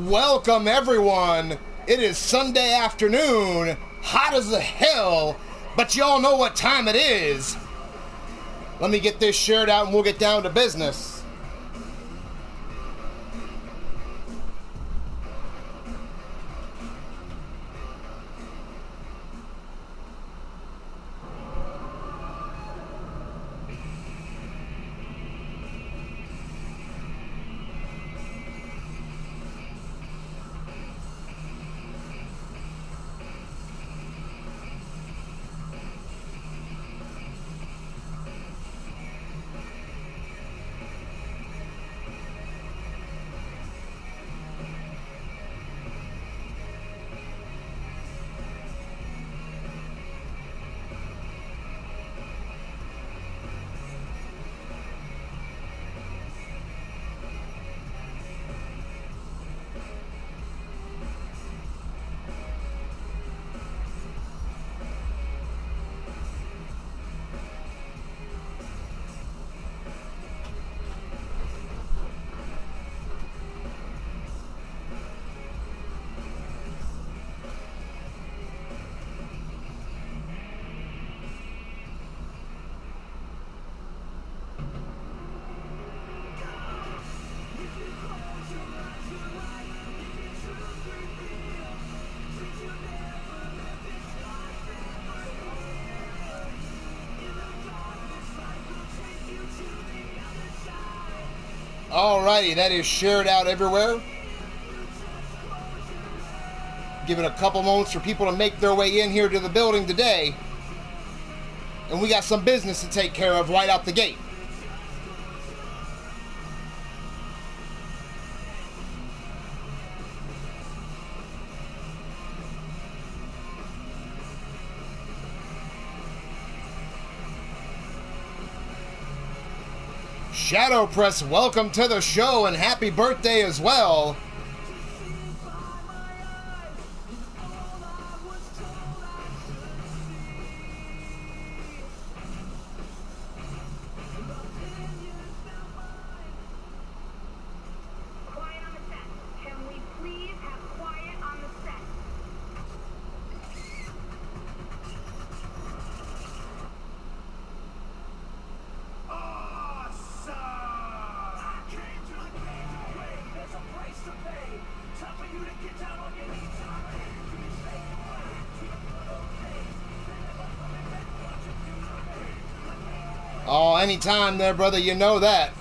Welcome everyone. It is Sunday afternoon, hot as the hell, but y'all know what time it is. Let me get this shirt out and we'll get down to business. Alrighty, that is shared out everywhere. Giving a couple moments for people to make their way in here to the building today. And we got some business to take care of right out the gate. Shadow Press, welcome to the show and happy birthday as well. Oh, anytime there, brother, you know that.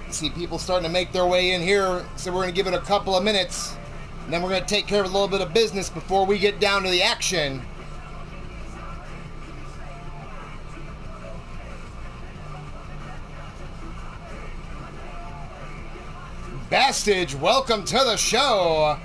See people starting to make their way in here, so we're going to give it a couple of minutes, and then we're going to take care of a little bit of business before we get down to the action. Bastage, welcome to the show.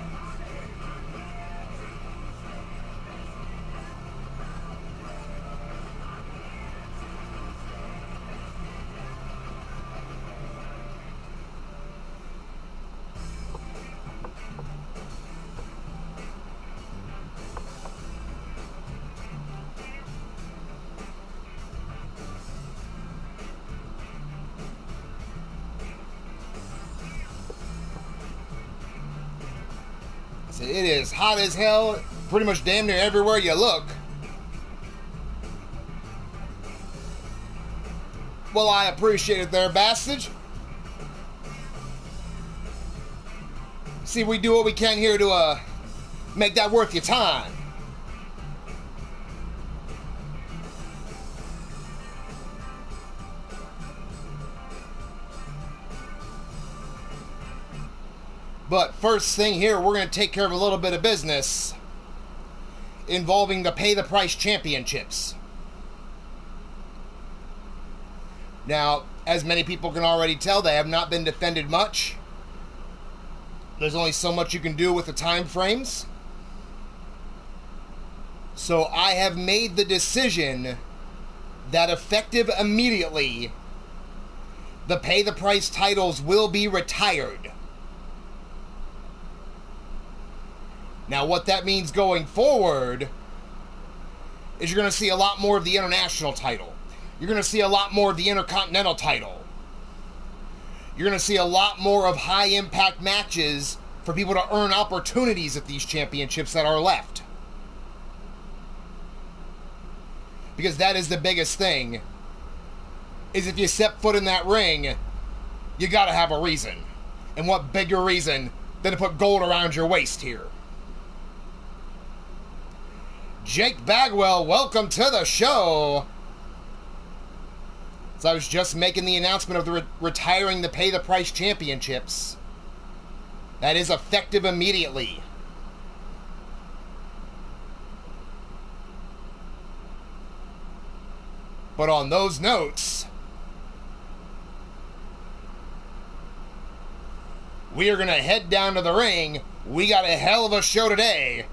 It is hot as hell, pretty much damn near everywhere you look. Well, I appreciate it there, Bastage. See, we do what we can here to make that worth your time. But first thing here, we're going to take care of a little bit of business involving the Pay the Price Championships. Now, as many people can already tell, they have not been defended much. There's only so much you can do with the time frames. So I have made the decision that effective immediately, the Pay the Price titles will be retired. Now, what that means going forward is you're going to see a lot more of the international title. You're going to see a lot more of the intercontinental title. You're going to see a lot more of high-impact matches for people to earn opportunities at these championships that are left. Because that is the biggest thing, is if you step foot in that ring, you got to have a reason. And what bigger reason than to put gold around your waist here? Jake Bagwell, welcome to the show. So I was just making the announcement of the retiring the Pay the Price Championships. That is effective immediately. But on those notes, we are going to head down to the ring. We got a hell of a show today.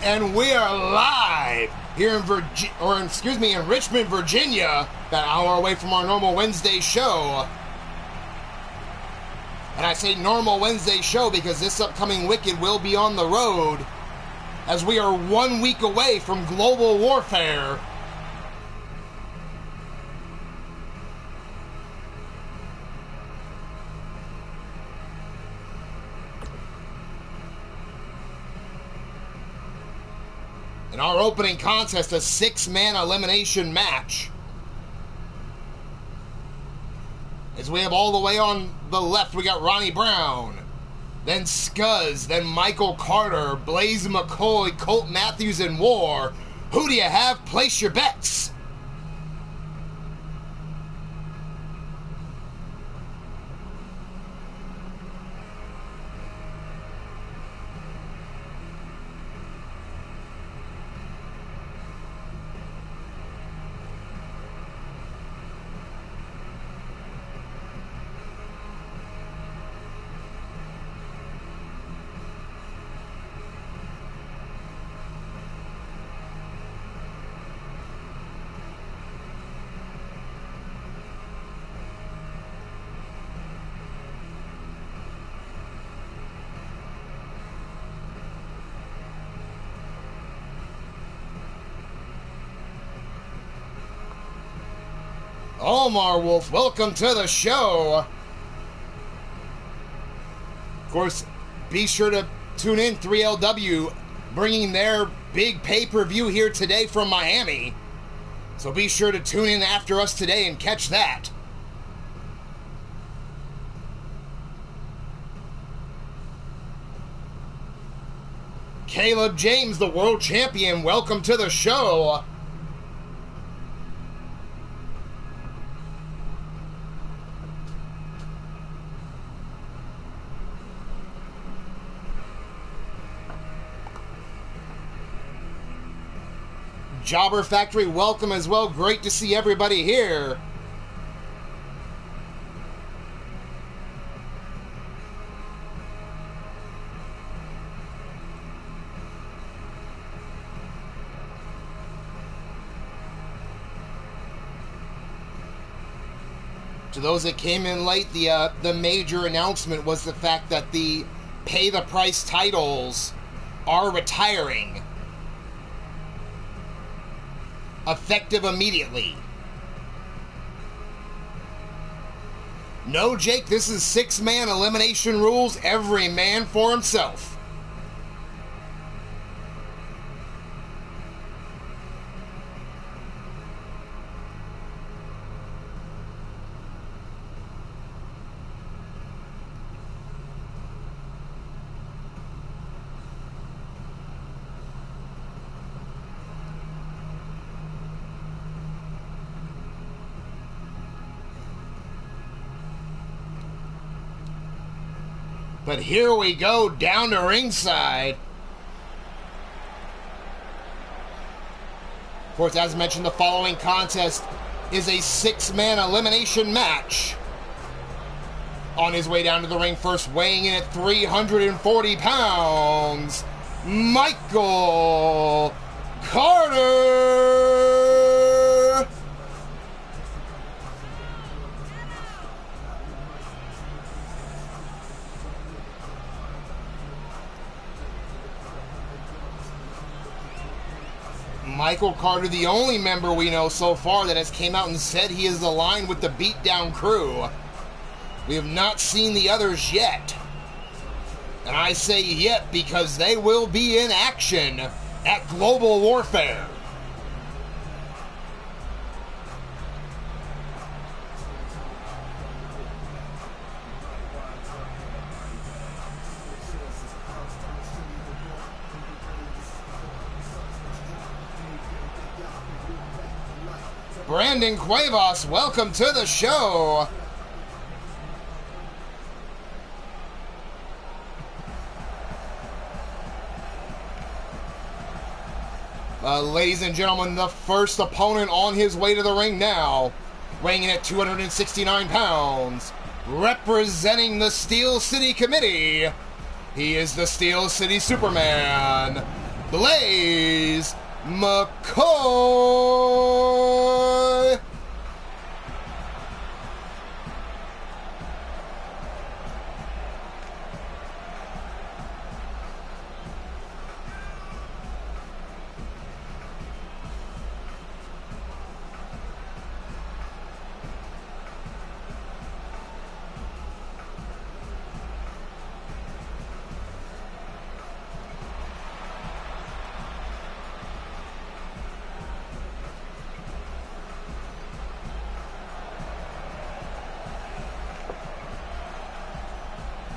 And we are live here in in Richmond, Virginia, about an hour away from our normal Wednesday show. And I say normal Wednesday show because this upcoming Wicked will be on the road, as we are 1 week away from global warfare. In our opening contest, a 6-man elimination match. As we have all the way on the left, we got Ronnie Brown, then Scuzz, then Michael Carter, Blaze McCoy, Colt Matthews, and War. Who do you have? Place your bets. Omar Wolf, welcome to the show. Of course, be sure to tune in 3LW, bringing their big pay-per-view here today from Miami. So be sure to tune in after us today and catch that. Caleb James, the world champion, welcome to the show. Jobber Factory, welcome as well. Great to see everybody here. To those that came in late, the major announcement was the fact that the Pay the Price titles are retiring. Effective immediately. No, Jake, this is 6-man elimination rules, every man for himself. But here we go down to ringside. Of course, as mentioned, the following contest is a 6-man elimination match. On his way down to the ring, first weighing in at 340 pounds, Michael Carter. Michael Carter, the only member we know so far that has came out and said he is aligned with the Beatdown Crew. We have not seen the others yet. And I say yet because they will be in action at Global Warfare. Brandon Cuevas, welcome to the show. Ladies and gentlemen, the first opponent on his way to the ring now, weighing in at 269 pounds, representing the Steel City Committee, he is the Steel City Superman, Blaze McCoy.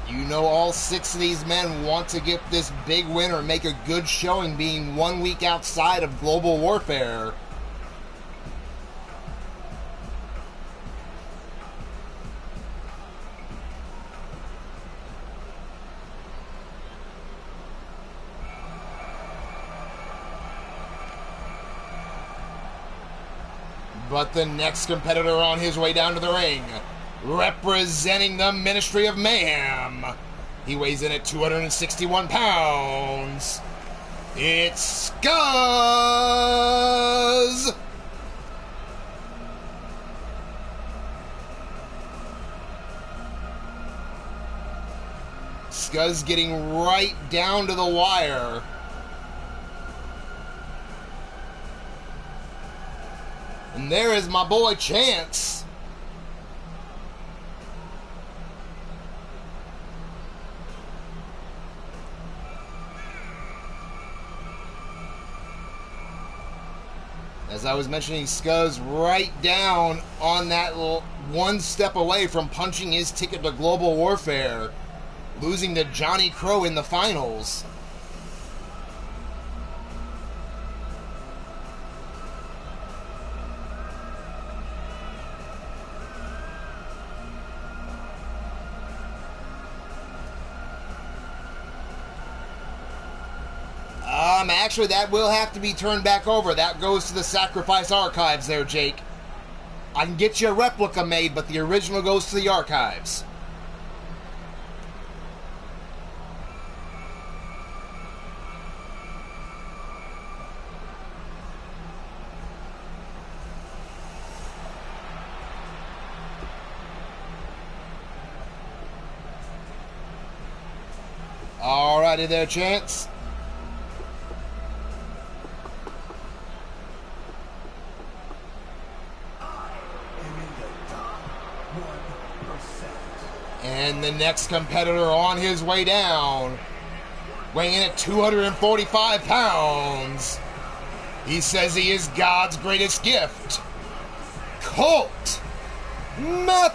You know all 6 of these men want to get this big win or make a good showing being 1 week outside of Global Warfare. But the next competitor on his way down to the ring, representing the Ministry of Mayhem, he weighs in at 261 pounds. It's Scuzz! Scuzz getting right down to the wire. And there is my boy Chance. As I was mentioning, Scuzz right down on that one step away from punching his ticket to Global Warfare, losing to Johnny Crow in the finals. Actually, that will have to be turned back over. That goes to the Sacrifice Archives there, Jake. I can get you a replica made, but the original goes to the archives. Alrighty there, Chance. And the next competitor on his way down, weighing in at 245 pounds. He says he is God's greatest gift, Colt Matthews.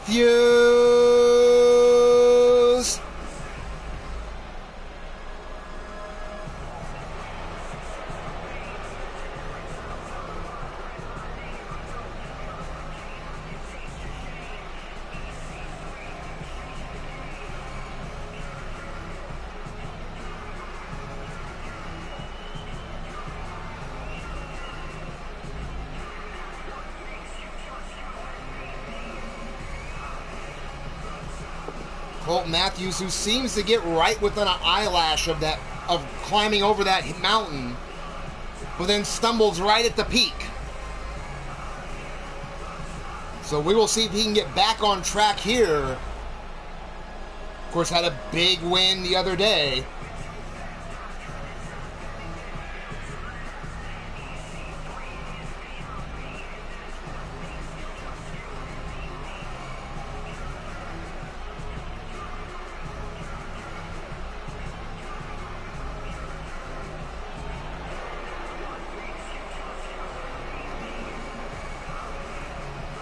Colt Matthews, who seems to get right within an eyelash of climbing over that mountain, but then stumbles right at the peak. So we will see if he can get back on track here. Of course, had a big win the other day.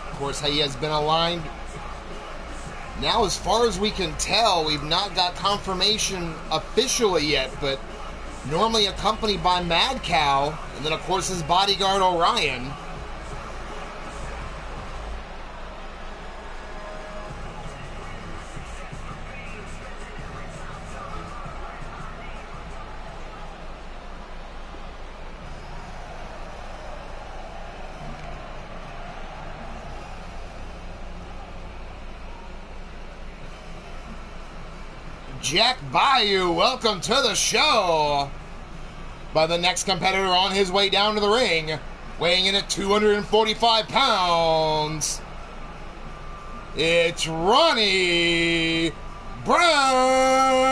Of course, he has been aligned. Now, as far as we can tell, we've not got confirmation officially yet, but normally accompanied by Mad Cow, and then, of course, his bodyguard, Orion. Jack Bayou, welcome to the show. By the next competitor on his way down to the ring, weighing in at 245 pounds, it's Ronnie Brown.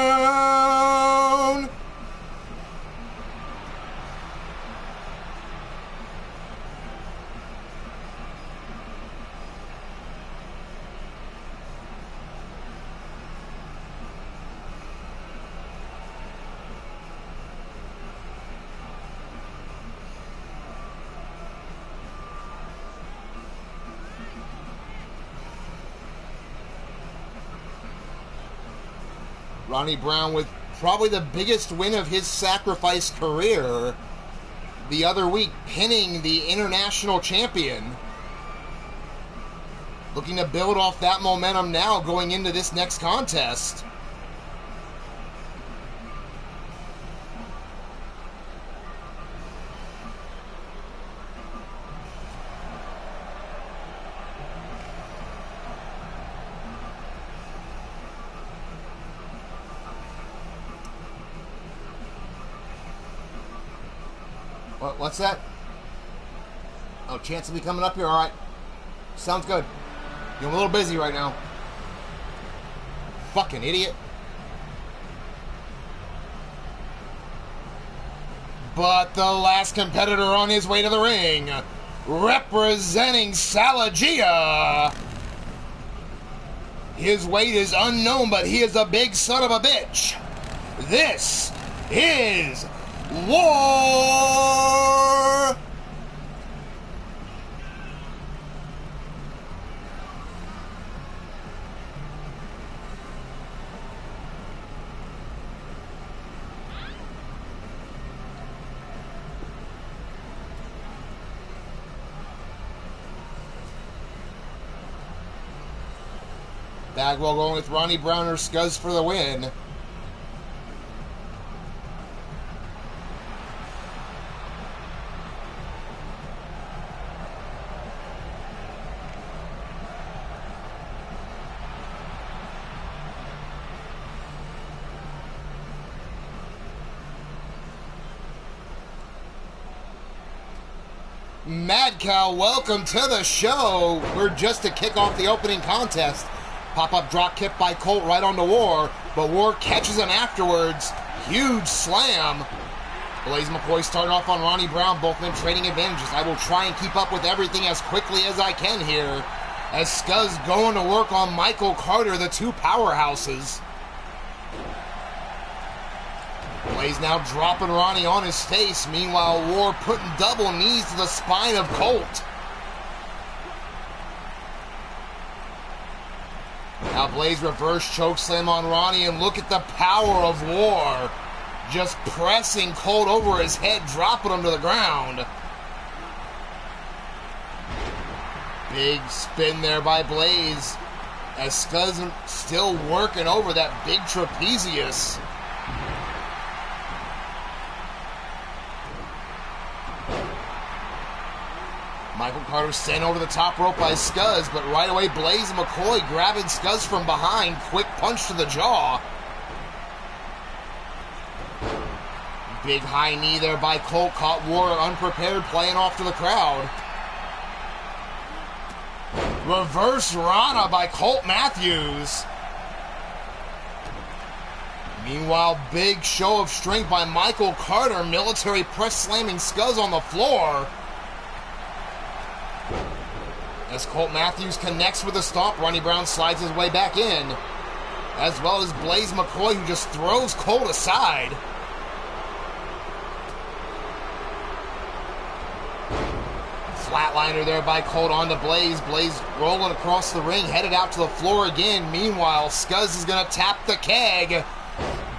Ronnie Brown with probably the biggest win of his sacrifice career the other week, pinning the international champion. Looking to build off that momentum now going into this next contest. What's that? Oh, chance of me coming up here? Alright. Sounds good. I'm a little busy right now. Fucking idiot. But the last competitor on his way to the ring, representing Salagia. His weight is unknown, but he is a big son of a bitch. This is War. Bagwell going with Ronnie Brown or Scuzz for the win. Mad Cow, welcome to the show. We're just to kick off the opening contest. Pop-up drop kick by Colt right onto War, but War catches him afterwards. Huge slam. Blaze McCoy starting off on Ronnie Brown, both of them trading advantages. I will try and keep up with everything as quickly as I can here, as Scuzz going to work on Michael Carter, the two powerhouses. Blaze now dropping Ronnie on his face. Meanwhile, War putting double knees to the spine of Colt. Now Blaze reverse chokeslam on Ronnie, and look at the power of War. Just pressing Colt over his head, dropping him to the ground. Big spin there by Blaze, as Scuzz still working over that big trapezius. Michael Carter sent over the top rope by Scuzz, but right away Blaze McCoy grabbing Scuzz from behind. Quick punch to the jaw. Big high knee there by Colt. Caught Warrior unprepared, playing off to the crowd. Reverse Rana by Colt Matthews. Meanwhile, big show of strength by Michael Carter. Military press slamming Scuzz on the floor. As Colt Matthews connects with a stomp, Ronnie Brown slides his way back in. As well as Blaze McCoy, who just throws Colt aside. Flatliner there by Colt onto Blaze. Blaze rolling across the ring, headed out to the floor again. Meanwhile, Scuzz is going to tap the keg.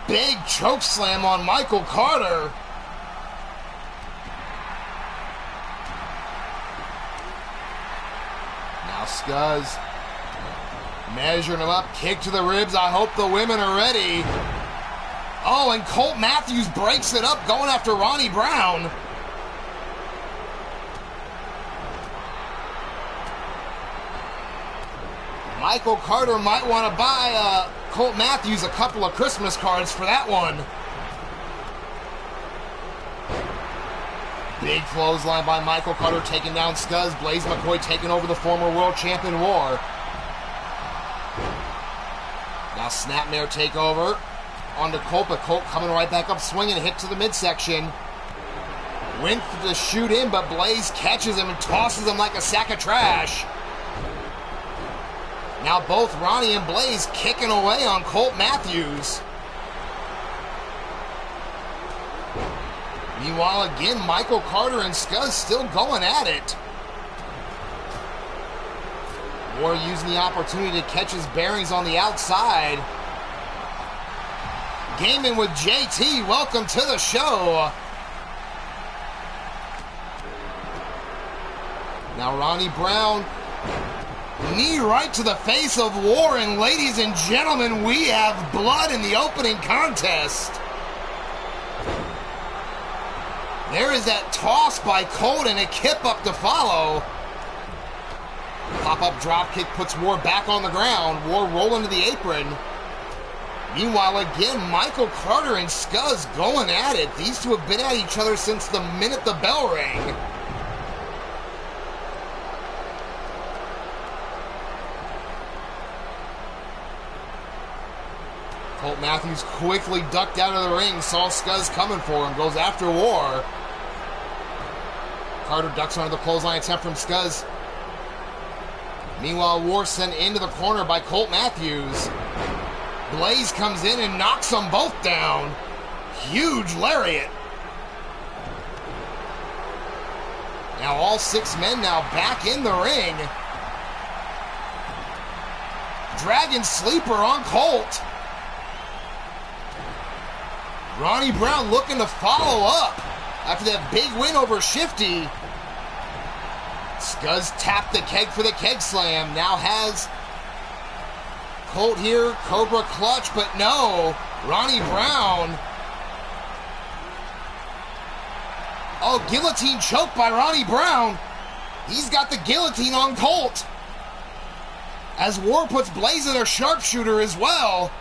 Big choke slam on Michael Carter. Now Scuzz measuring him up, kick to the ribs. I hope the women are ready. Oh, and Colt Matthews breaks it up, going after Ronnie Brown. Michael Carter might want to buy Colt Matthews a couple of Christmas cards for that one. Big clothesline by Michael Carter, taking down Scuzz. Blaze McCoy taking over the former world champion War. Now snapmare takeover onto Colt, but Colt coming right back up swinging, hit to the midsection. Went to shoot in, but Blaze catches him and tosses him like a sack of trash. Now both Ronnie and Blaze kicking away on Colt Matthews. Meanwhile, again, Michael Carter and Scuzz still going at it. War using the opportunity to catch his bearings on the outside. Gaming with JT, welcome to the show. Now Ronnie Brown, knee right to the face of War, and ladies and gentlemen, we have blood in the opening contest. There is that toss by Colt and a kip up to follow. Pop-up dropkick puts War back on the ground. War rolling to the apron. Meanwhile, again, Michael Carter and Scuzz going at it. These two have been at each other since the minute the bell rang. Colt Matthews quickly ducked out of the ring, saw Scuzz coming for him, goes after War. Carter ducks under the clothesline attempt from Scuzz. Meanwhile, War sent into the corner by Colt Matthews. Blaze comes in and knocks them both down. Huge lariat. Now all six men now back in the ring. Dragon Sleeper on Colt. Ronnie Brown looking to follow up after that big win over Shifty. Scuzz tapped the keg for the keg slam. Now has Colt here, Cobra clutch, but no. Ronnie Brown. Oh, guillotine choke by Ronnie Brown. He's got the guillotine on Colt. As War puts Blaze in a sharpshooter as well.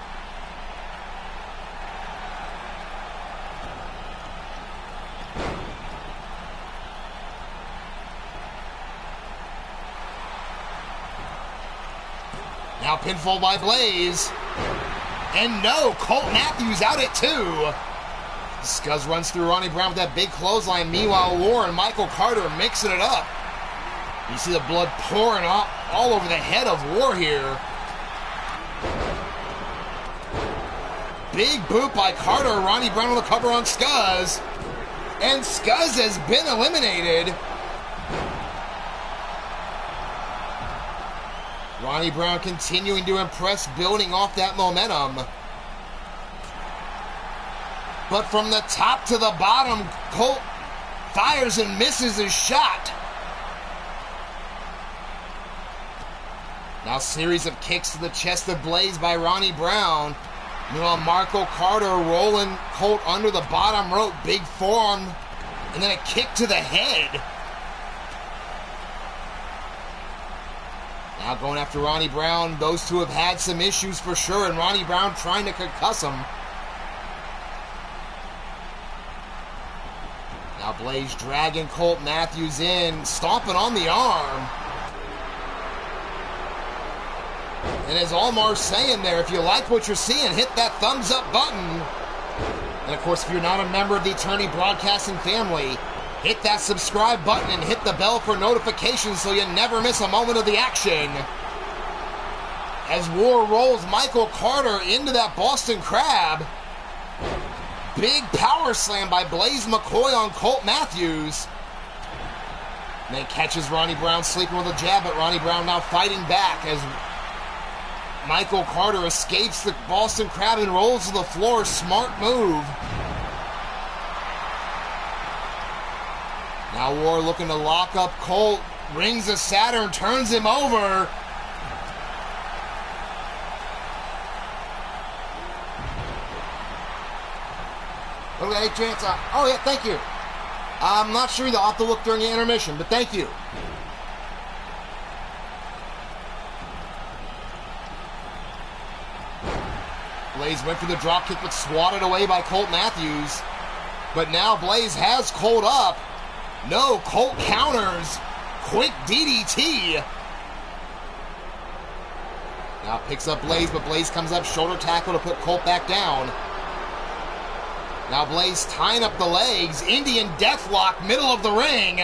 Now pinfall by Blaze. And no, Colt Matthews out at 2. Scuzz runs through Ronnie Brown with that big clothesline. Meanwhile, War and Michael Carter mixing it up. You see the blood pouring all over the head of War here. Big boot by Carter. Ronnie Brown on the cover on Scuzz. And Scuzz has been eliminated. Ronnie Brown continuing to impress, building off that momentum. But from the top to the bottom, Colt fires and misses his shot. Now series of kicks to the chest of Blaze by Ronnie Brown. Meanwhile, Marco Carter rolling Colt under the bottom rope. Big forearm. And then a kick to the head. Now going after Ronnie Brown. Those two have had some issues for sure, and Ronnie Brown trying to concuss him. Now Blaze dragging Colt Matthews in, stomping on the arm. And as Almar's saying there, if you like what you're seeing, hit that thumbs up button. And of course, if you're not a member of the Eternity Broadcasting family, hit that subscribe button and hit the bell for notifications so you never miss a moment of the action. As War rolls Michael Carter into that Boston Crab. Big power slam by Blaze McCoy on Colt Matthews. And then catches Ronnie Brown sleeping with a jab, but Ronnie Brown now fighting back as Michael Carter escapes the Boston Crab and rolls to the floor. Smart move. Now War looking to lock up Colt. Rings the Saturn, turns him over. Okay, chance. Oh yeah, thank you. I'm not sure you'll have to look during the intermission, but thank you. Blaze went for the drop kick, but swatted away by Colt Matthews. But now Blaze has Colt up. No, Colt counters. Quick DDT. Now picks up Blaze, but Blaze comes up, shoulder tackle to put Colt back down. Now Blaze tying up the legs. Indian Deathlock, middle of the ring.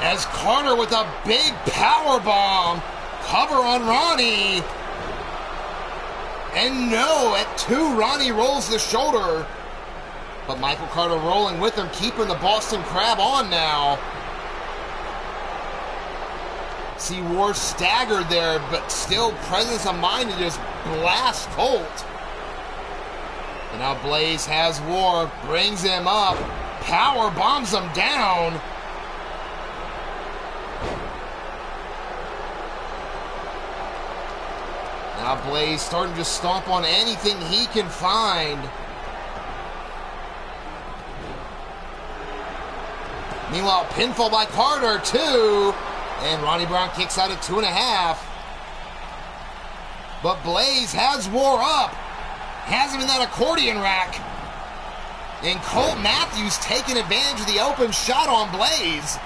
As Carter with a big power bomb. Cover on Ronnie. And no, at 2, Ronnie rolls the shoulder. But Michael Carter rolling with him, keeping the Boston Crab on now. See War staggered there, but still presence of mind to just blast Colt. And now Blaze has War, brings him up, power bombs him down. Now Blaze starting to stomp on anything he can find. Meanwhile, pinfall by Carter, 2. And Ronnie Brown kicks out at 2.5. But Blaze has War up. Has him in that accordion rack. And Colt Matthews taking advantage of the open shot on Blaze.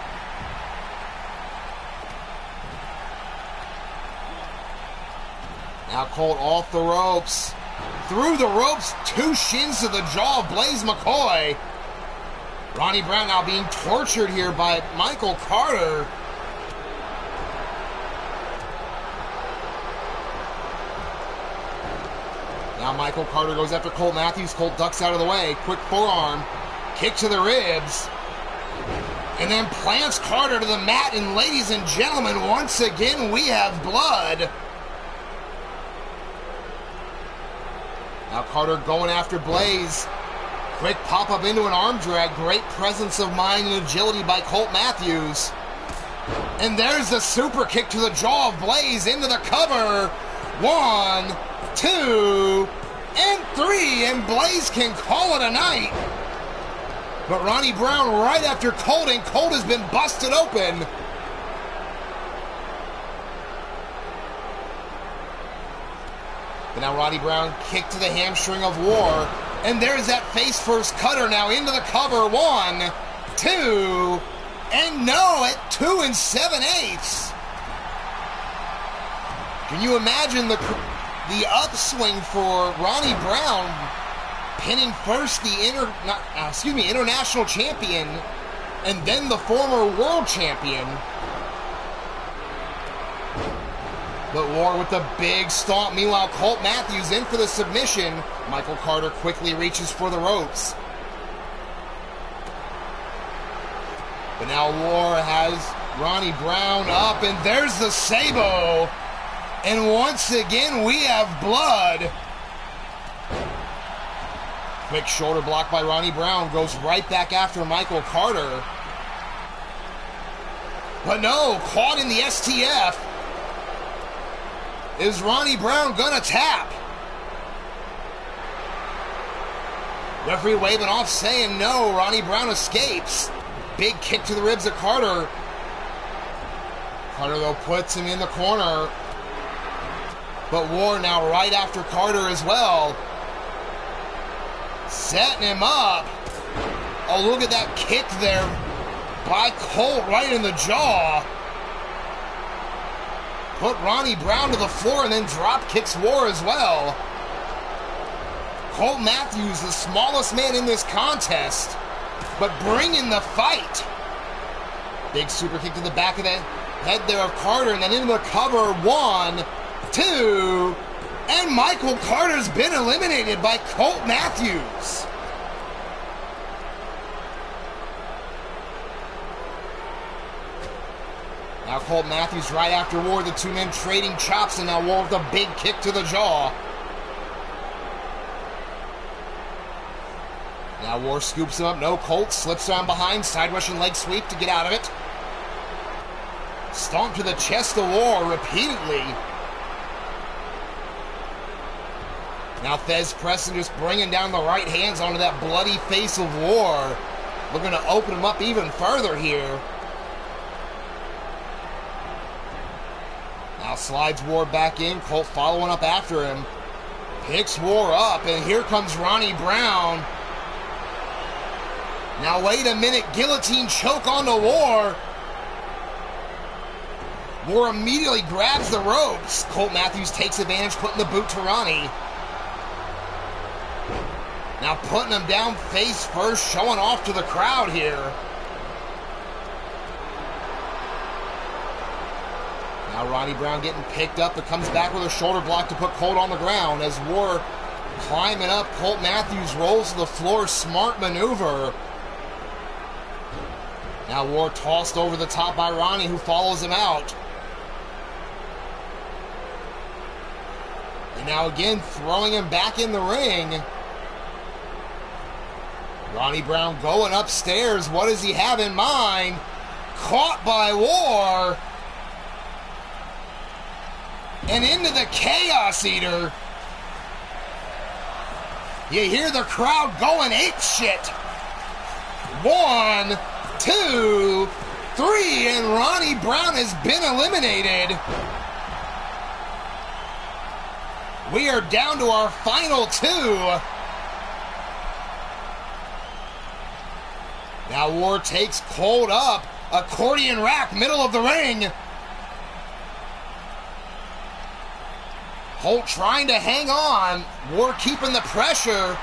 Now Colt off the ropes. Through the ropes, 2 shins to the jaw of Blaze McCoy. Ronnie Brown now being tortured here by Michael Carter. Now Michael Carter goes after Colt Matthews. Colt ducks out of the way. Quick forearm. Kick to the ribs. And then plants Carter to the mat. And ladies and gentlemen, once again, we have blood. Now Carter going after Blaze. Quick pop-up into an arm drag. Great presence of mind and agility by Colt Matthews. And there's the super kick to the jaw of Blaze into the cover. 1, 2, and 3. And Blaze can call it a night. But Ronnie Brown right after Colt, and Colt has been busted open. But now Ronnie Brown kicked to the hamstring of War. And there's that face first cutter now into the cover. 1, 2, and no at 2 7/8. Can you imagine the upswing for Ronnie Brown, pinning first the international champion, and then the former world champion? But War with a big stomp. Meanwhile, Colt Matthews in for the submission. Michael Carter quickly reaches for the ropes. But now War has Ronnie Brown up, and there's the Sabo. And once again, we have blood. Quick shoulder block by Ronnie Brown. Goes right back after Michael Carter. But no, caught in the STF. Is Ronnie Brown gonna tap? Referee waving off saying no. Ronnie Brown escapes. Big kick to the ribs of Carter. Carter, though, puts him in the corner. But War now right after Carter as well. Setting him up. Oh, look at that kick there by Colt right in the jaw. Put Ronnie Brown to the floor and then drop kicks War as well. Colt Matthews, the smallest man in this contest, but bringing the fight. Big super kick to the back of the head there of Carter, and then into the cover. 1, 2, and Michael Carter's been eliminated by Colt Matthews. Now Colt Matthews right after War, the two men trading chops, and now War with a big kick to the jaw. Now War scoops him up. No, Colt slips around behind. Side Russian leg sweep to get out of it. Stomp to the chest of War repeatedly. Now Thez Preston just bringing down the right hands onto that bloody face of War. Looking to open him up even further here. Now slides War back in. Colt following up after him. Picks War up, and here comes Ronnie Brown. Now wait a minute, guillotine choke on the War. War immediately grabs the ropes. Colt Matthews takes advantage, putting the boot to Ronnie. Now putting him down face first, showing off to the crowd here. Now Ronnie Brown getting picked up, but comes back with a shoulder block to put Colt on the ground. As War climbing up, Colt Matthews rolls to the floor, smart maneuver. Now War tossed over the top by Ronnie, who follows him out. And now again, throwing him back in the ring. Ronnie Brown going upstairs. What does he have in mind? Caught by War. And into the Chaos Eater. You hear the crowd going apeshit. 1, 2, 3, and Ronnie Brown has been eliminated. We are down to our final 2. Now War takes Colt up. Accordion rack, middle of the ring. Colt trying to hang on. War keeping the pressure.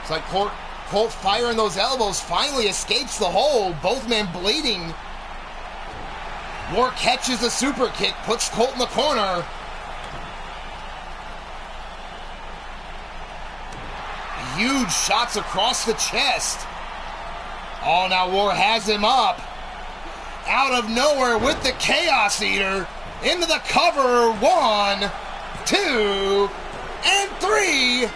It's like Colt firing those elbows, finally escapes the hold. Both men bleeding. War catches a super kick, puts Colt in the corner. Huge shots across the chest. Oh, now War has him up. Out of nowhere with the Chaos Eater. Into the cover. 1, 2, and 3.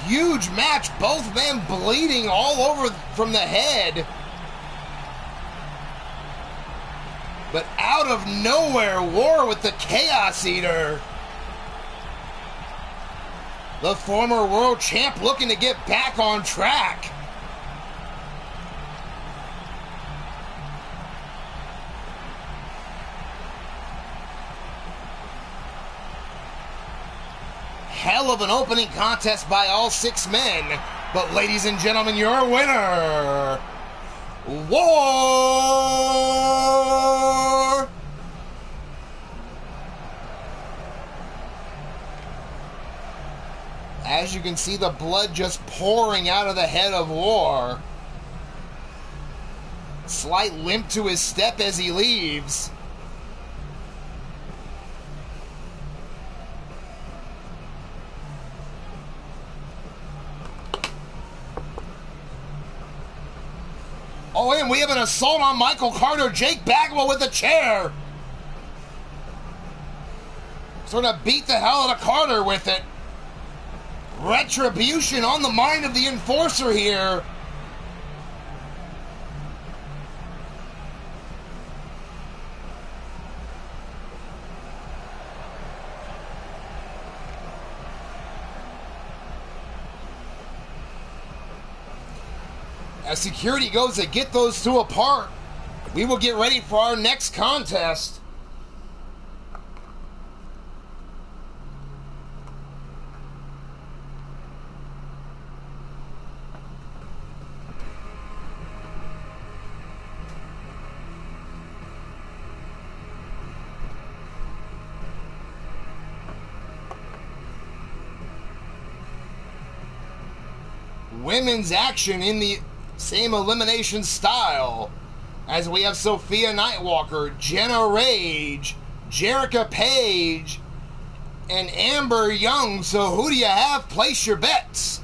Huge match, both men bleeding all over from the head. But out of nowhere, War with the Chaos Eater. The former world champ looking to get back on track. Hell of an opening contest by all 6 men. But ladies and gentlemen, your winner, War! As you can see, the blood just pouring out of the head of War. Slight limp to his step as he leaves. Oh, and we have an assault on Michael Carter. Jake Bagwell with a chair. Sort of beat the hell out of Carter with it. Retribution on the mind of the enforcer here. As security goes to get those two apart, we will get ready for our next contest. Women's action in the same elimination style, as we have Sophia Nightwalker, Jenna Rage, Jerica Page, and Amber Young. So who do you have? Place your bets.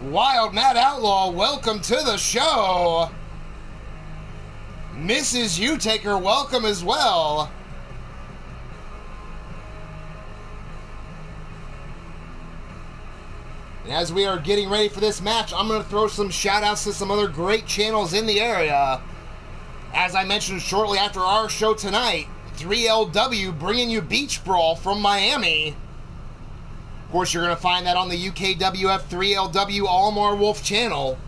Wild Matt Outlaw, welcome to the show. Mrs. U-Taker, welcome as well. And as we are getting ready for this match, I'm going to throw some shout-outs to some other great channels in the area. As I mentioned shortly after our show tonight, 3LW bringing you Beach Brawl from Miami. Of course, you're going to find that on the UKWF 3LW Almar Wolf channel.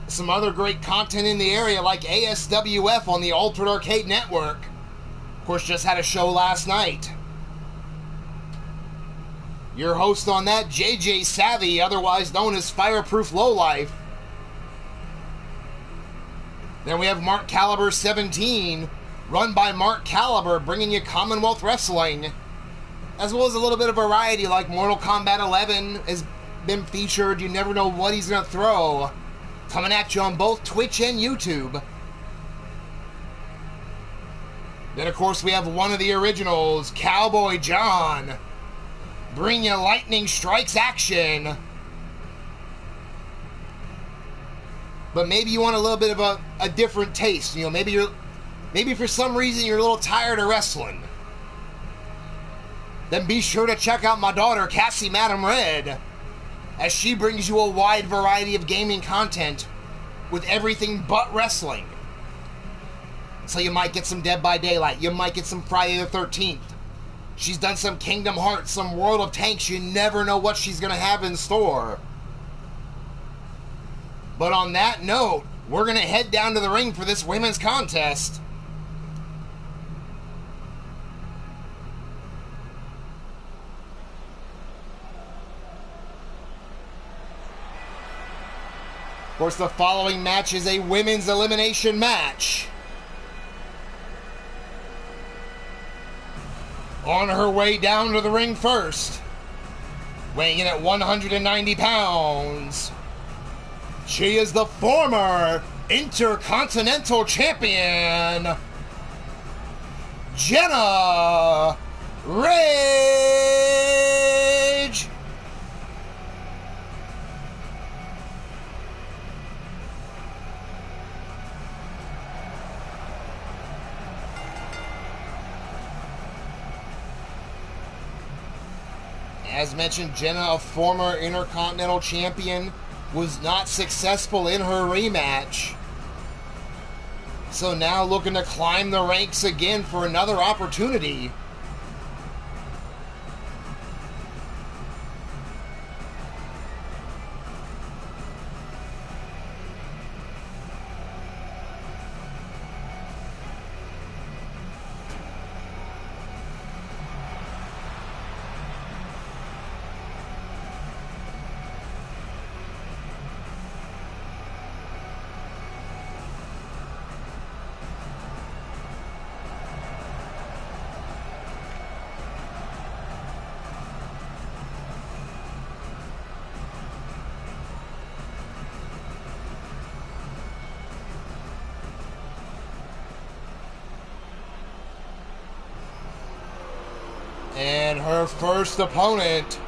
Some other great content in the area like ASWF on the Altered Arcade Network. Of course, just had a show last night. Your host on that, JJ Savvy, otherwise known as Fireproof Lowlife. Then we have Mark Caliber 17, run by Mark Caliber, bringing you Commonwealth Wrestling, as well as a little bit of variety like Mortal Kombat 11 has been featured. You never know what he's going to throw. Coming at you on both Twitch and YouTube. Then, of course, we have one of the originals, Cowboy John, bring you Lightning Strikes action. But maybe you want a little bit of a different taste. You know, maybe for some reason you're a little tired of wrestling. Then be sure to check out my daughter, Cassie Madam Red, as she brings you a wide variety of gaming content with everything but wrestling. So you might get some Dead by Daylight, you might get some Friday the 13th. She's done some Kingdom Hearts, some World of Tanks. You never know what she's going to have in store. But on that note, we're going to head down to the ring for this women's contest. Of course, the following match is a women's elimination match. On her way down to the ring first, weighing in at 190 pounds, she is the former Intercontinental Champion, Jenna Rage. As mentioned, Jenna, a former Intercontinental Champion, was not successful in her rematch. So now looking to climb the ranks again for another opportunity. And her first opponent,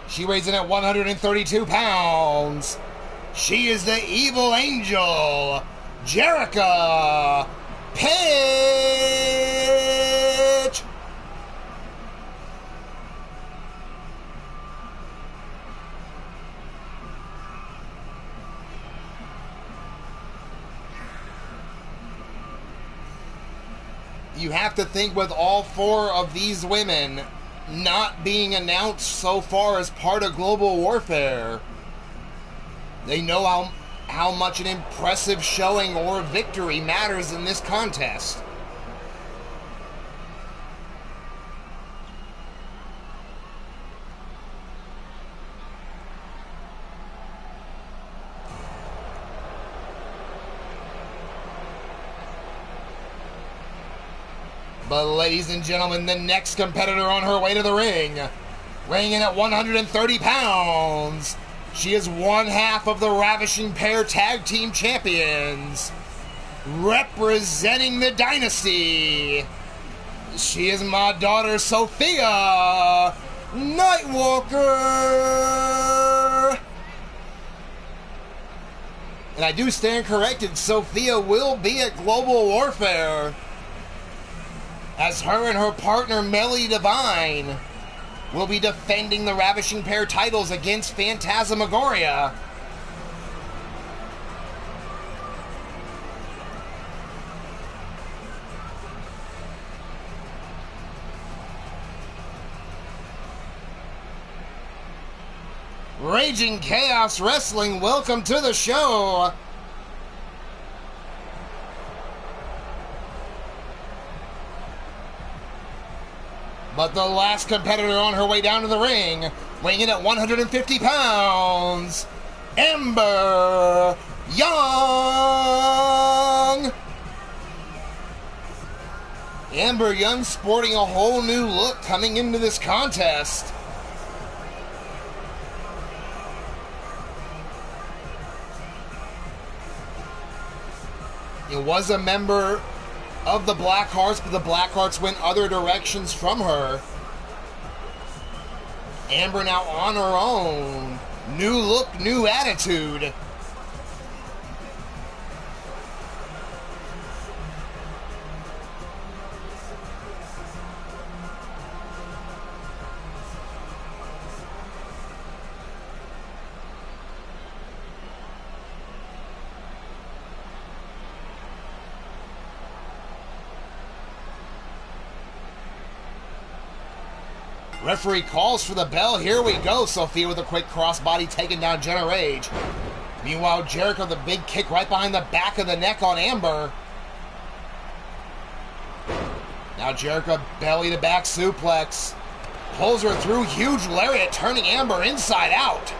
she weighs in at 132 pounds. She is the Evil Angel, Jerica Page. you have to think with all four of these women not being announced so far as part of global warfare, they know how much an impressive showing or victory matters in this contest. But ladies and gentlemen, the next competitor on her way to the ring, weighing in at 130 pounds, she is one half of the Ravishing Pair Tag Team Champions, representing the Dynasty. She is my daughter, Sophia Nightwalker. And I do stand corrected, Sophia will be at Global Warfare, as her and her partner, Melly Divine, will be defending the Ravishing Pair titles against Phantasmagoria. Raging Chaos Wrestling, welcome to the show. But the last competitor on her way down to the ring, weighing in at 150 pounds, Ember Young. Ember Young sporting a whole new look coming into this contest. It was a member of the Blackhearts, but the Blackhearts went other directions from her. Amber now on her own. New look, new attitude. Referee calls for the bell. Here we go. Sophia with a quick crossbody taking down Jenna Rage. Meanwhile, Jericho, the big kick right behind the back of the neck on Amber. Now Jericho, belly to back suplex. Pulls her through, huge lariat, turning Amber inside out.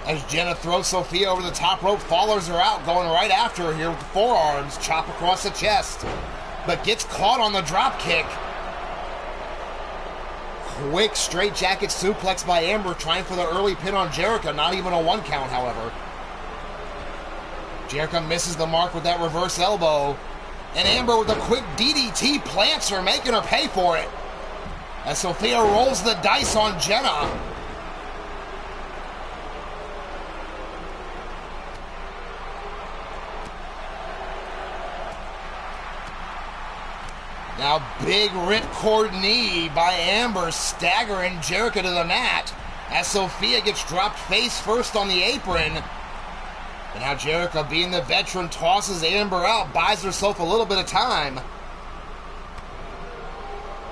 As Jenna throws Sophia over the top rope, follows her out, going right after her here with the forearms, chop across the chest. But gets caught on the drop kick. Quick straight jacket suplex by Amber, trying for the early pin on Jericho. Not even a 1 count, however. Jericho misses the mark with that reverse elbow. And Amber with a quick DDT plants her, making her pay for it. As Sophia rolls the dice on Jenna. Now big ripcord knee by Amber, staggering Jericho to the mat as Sophia gets dropped face first on the apron. And now Jericho, being the veteran, tosses Amber out, buys herself a little bit of time.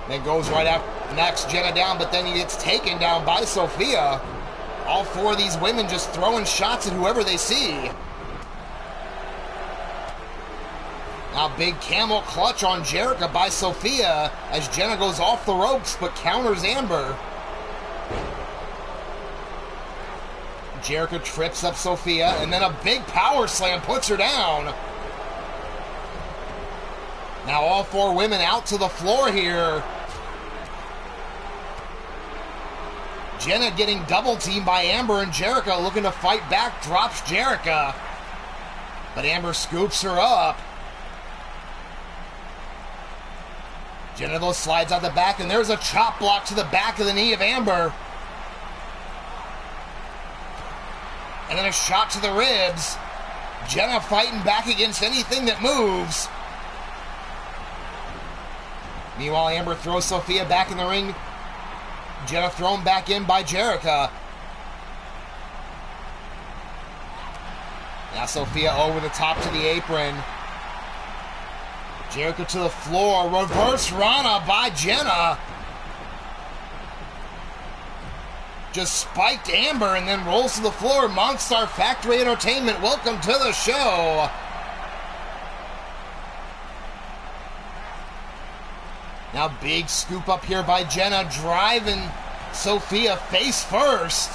Then goes right after, knocks Jenna down, but then he gets taken down by Sophia. All four of these women just throwing shots at whoever they see. Now big camel clutch on Jericho by Sophia as Jenna goes off the ropes but counters Amber. Jericho trips up Sophia and then a big power slam puts her down. Now all four women out to the floor here. Jenna getting double teamed by Amber, and Jericho looking to fight back, drops Jericho. But Amber scoops her up. Jenna though slides out the back, and there's a chop block to the back of the knee of Amber. And then a shot to the ribs. Jenna fighting back against anything that moves. Meanwhile, Amber throws Sophia back in the ring. Jenna thrown back in by Jericho. Now Sophia over the top to the apron. Jericho to the floor. Reverse Rana by Jenna. Just spiked Amber and then rolls to the floor. Monster Factory Entertainment, welcome to the show. Now big scoop up here by Jenna, driving Sophia face first.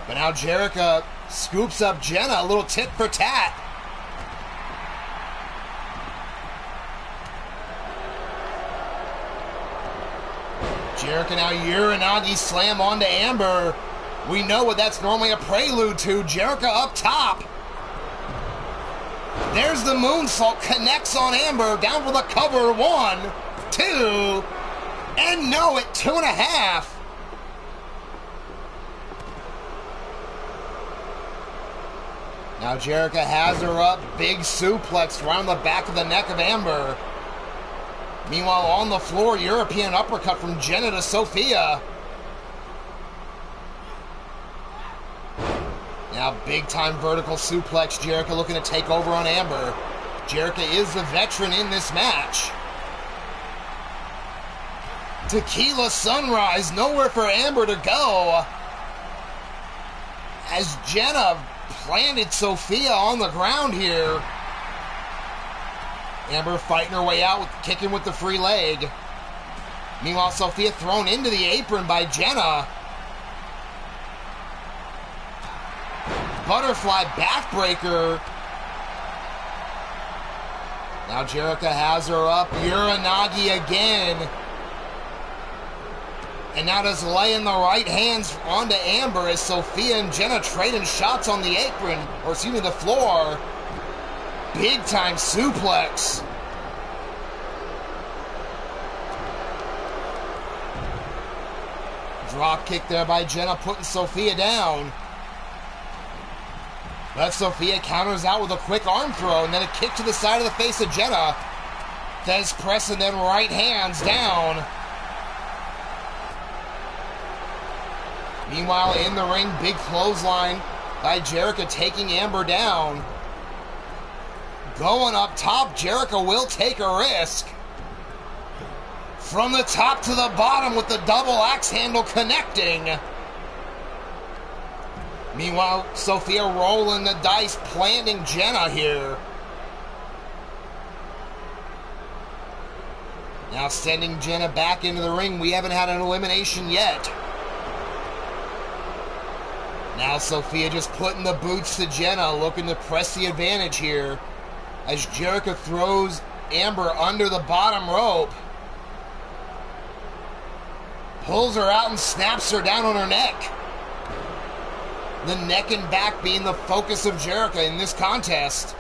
But now Jericho scoops up Jenna, a little tit for tat. Jericho now Uranagi slam onto Amber. We know what that's normally a prelude to. Jericho up top. There's the moonsault, connects on Amber, down for the cover. 1, 2, and no at 2.5. Now Jericho has her up, big suplex around the back of the neck of Amber. Meanwhile, on the floor, European uppercut from Jenna to Sophia. Now, big-time vertical suplex. Jericho looking to take over on Amber. Jericho is the veteran in this match. Tequila Sunrise, nowhere for Amber to go. As Jenna planted Sophia on the ground here. Amber fighting her way out, kicking with the free leg. Meanwhile, Sophia thrown into the apron by Jenna. Butterfly backbreaker. Now Jericho has her up. Uranagi again. And now just laying the right hands onto Amber as Sophia and Jenna trading shots on the apron, or excuse me, the floor. Big time suplex. Drop kick there by Jenna, putting Sophia down. But Sophia counters out with a quick arm throw and then a kick to the side of the face of Jenna. Thez press and then right hands down. Meanwhile, in the ring, big clothesline by Jericho taking Amber down. Going up top, Jericho will take a risk. From the top to the bottom with the double axe handle connecting. Meanwhile, Sophia rolling the dice, planting Jenna here. Now sending Jenna back into the ring. We haven't had an elimination yet. Now Sophia just putting the boots to Jenna, looking to press the advantage here. As Jericho throws Amber under the bottom rope. Pulls her out and snaps her down on her neck. The neck and back being the focus of Jericho in this contest.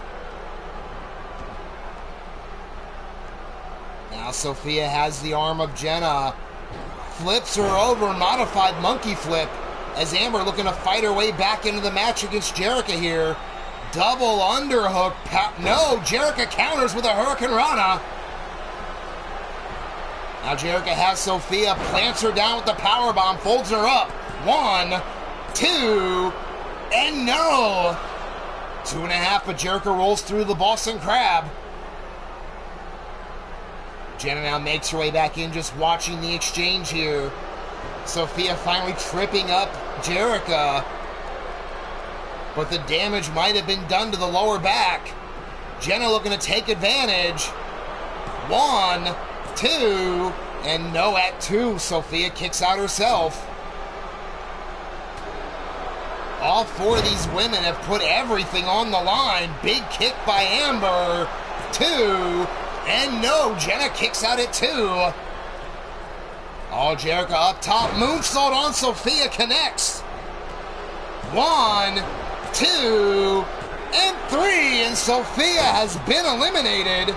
Now Sophia has the arm of Jenna. Flips her over, modified monkey flip. As Amber looking to fight her way back into the match against Jericho here. Double underhook. No, Jericho counters with a Hurricane Rana. Now Jericho has Sophia, plants her down with the powerbomb, folds her up. 1, 2, and no. 2.5, but Jericho rolls through the Boston Crab. Jenna now makes her way back in, just watching the exchange here. Sophia finally tripping up Jericho. But the damage might have been done to the lower back. Jenna looking to take advantage. 1, 2, and no at 2. Sophia kicks out herself. All 4 of these women have put everything on the line. Big kick by Amber. 2, and no, Jenna kicks out at 2. All Jericho up top. Moonsault on Sophia, connects. 1, 2, and 3, and Sophia has been eliminated.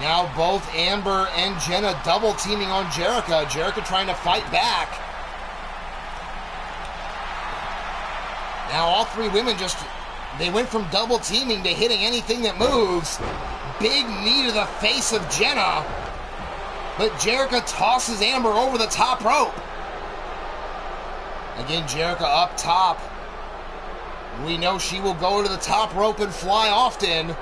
Now both Amber and Jenna double teaming on Jericho. Jericho trying to fight back. Now all 3 women they went from double teaming to hitting anything that moves. Big knee to the face of Jenna. But Jericho tosses Amber over the top rope. Again, Jericho up top. We know she will go to the top rope and fly often.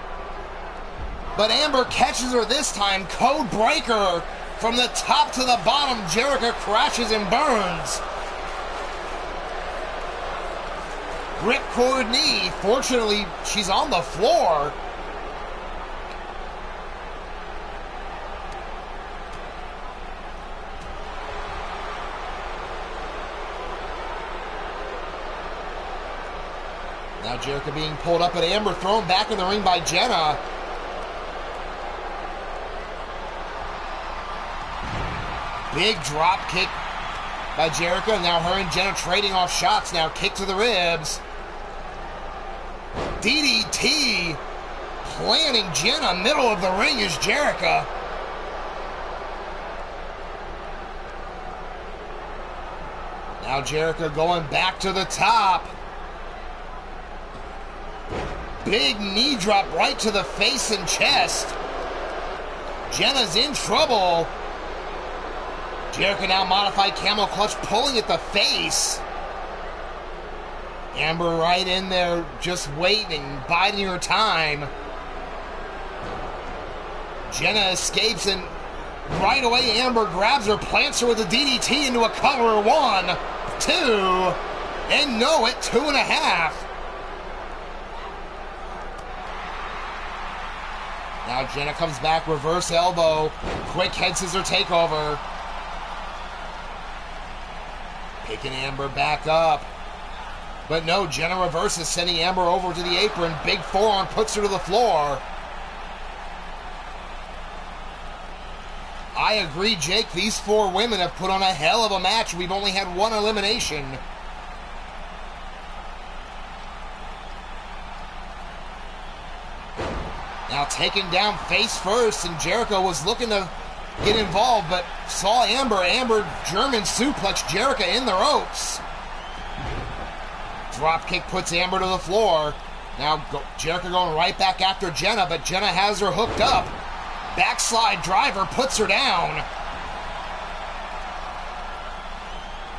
But Amber catches her this time. Code breaker from the top to the bottom. Jerica crashes and burns. Ripcord knee. Fortunately, she's on the floor. Now Jerica being pulled up, and Amber thrown back in the ring by Jenna. Big drop kick by Jerica. Now her and Jenna trading off shots. Now kick to the ribs. DDT planting Jenna. Middle of the ring is Jerica. Now Jerica going back to the top. Big knee drop right to the face and chest. Jenna's in trouble. Jerica now modified camel clutch, pulling at the face. Amber right in there, just waiting, biding her time. Jenna escapes, and right away Amber grabs her, plants her with a DDT into a cover. 1, 2, and no, at 2.5. Now Jenna comes back, reverse elbow, quick head scissor takeover. Picking Amber back up. But no, Jenna reverses, sending Amber over to the apron. Big forearm puts her to the floor. I agree, Jake. These 4 women have put on a hell of a match. We've only had 1 elimination. Now taken down face first, and Jericho was looking to get involved, but saw Amber. Amber German suplex Jerica in the ropes. Drop kick puts Amber to the floor. Now Jerica going right back after Jenna, but Jenna has her hooked up. Backslide driver puts her down.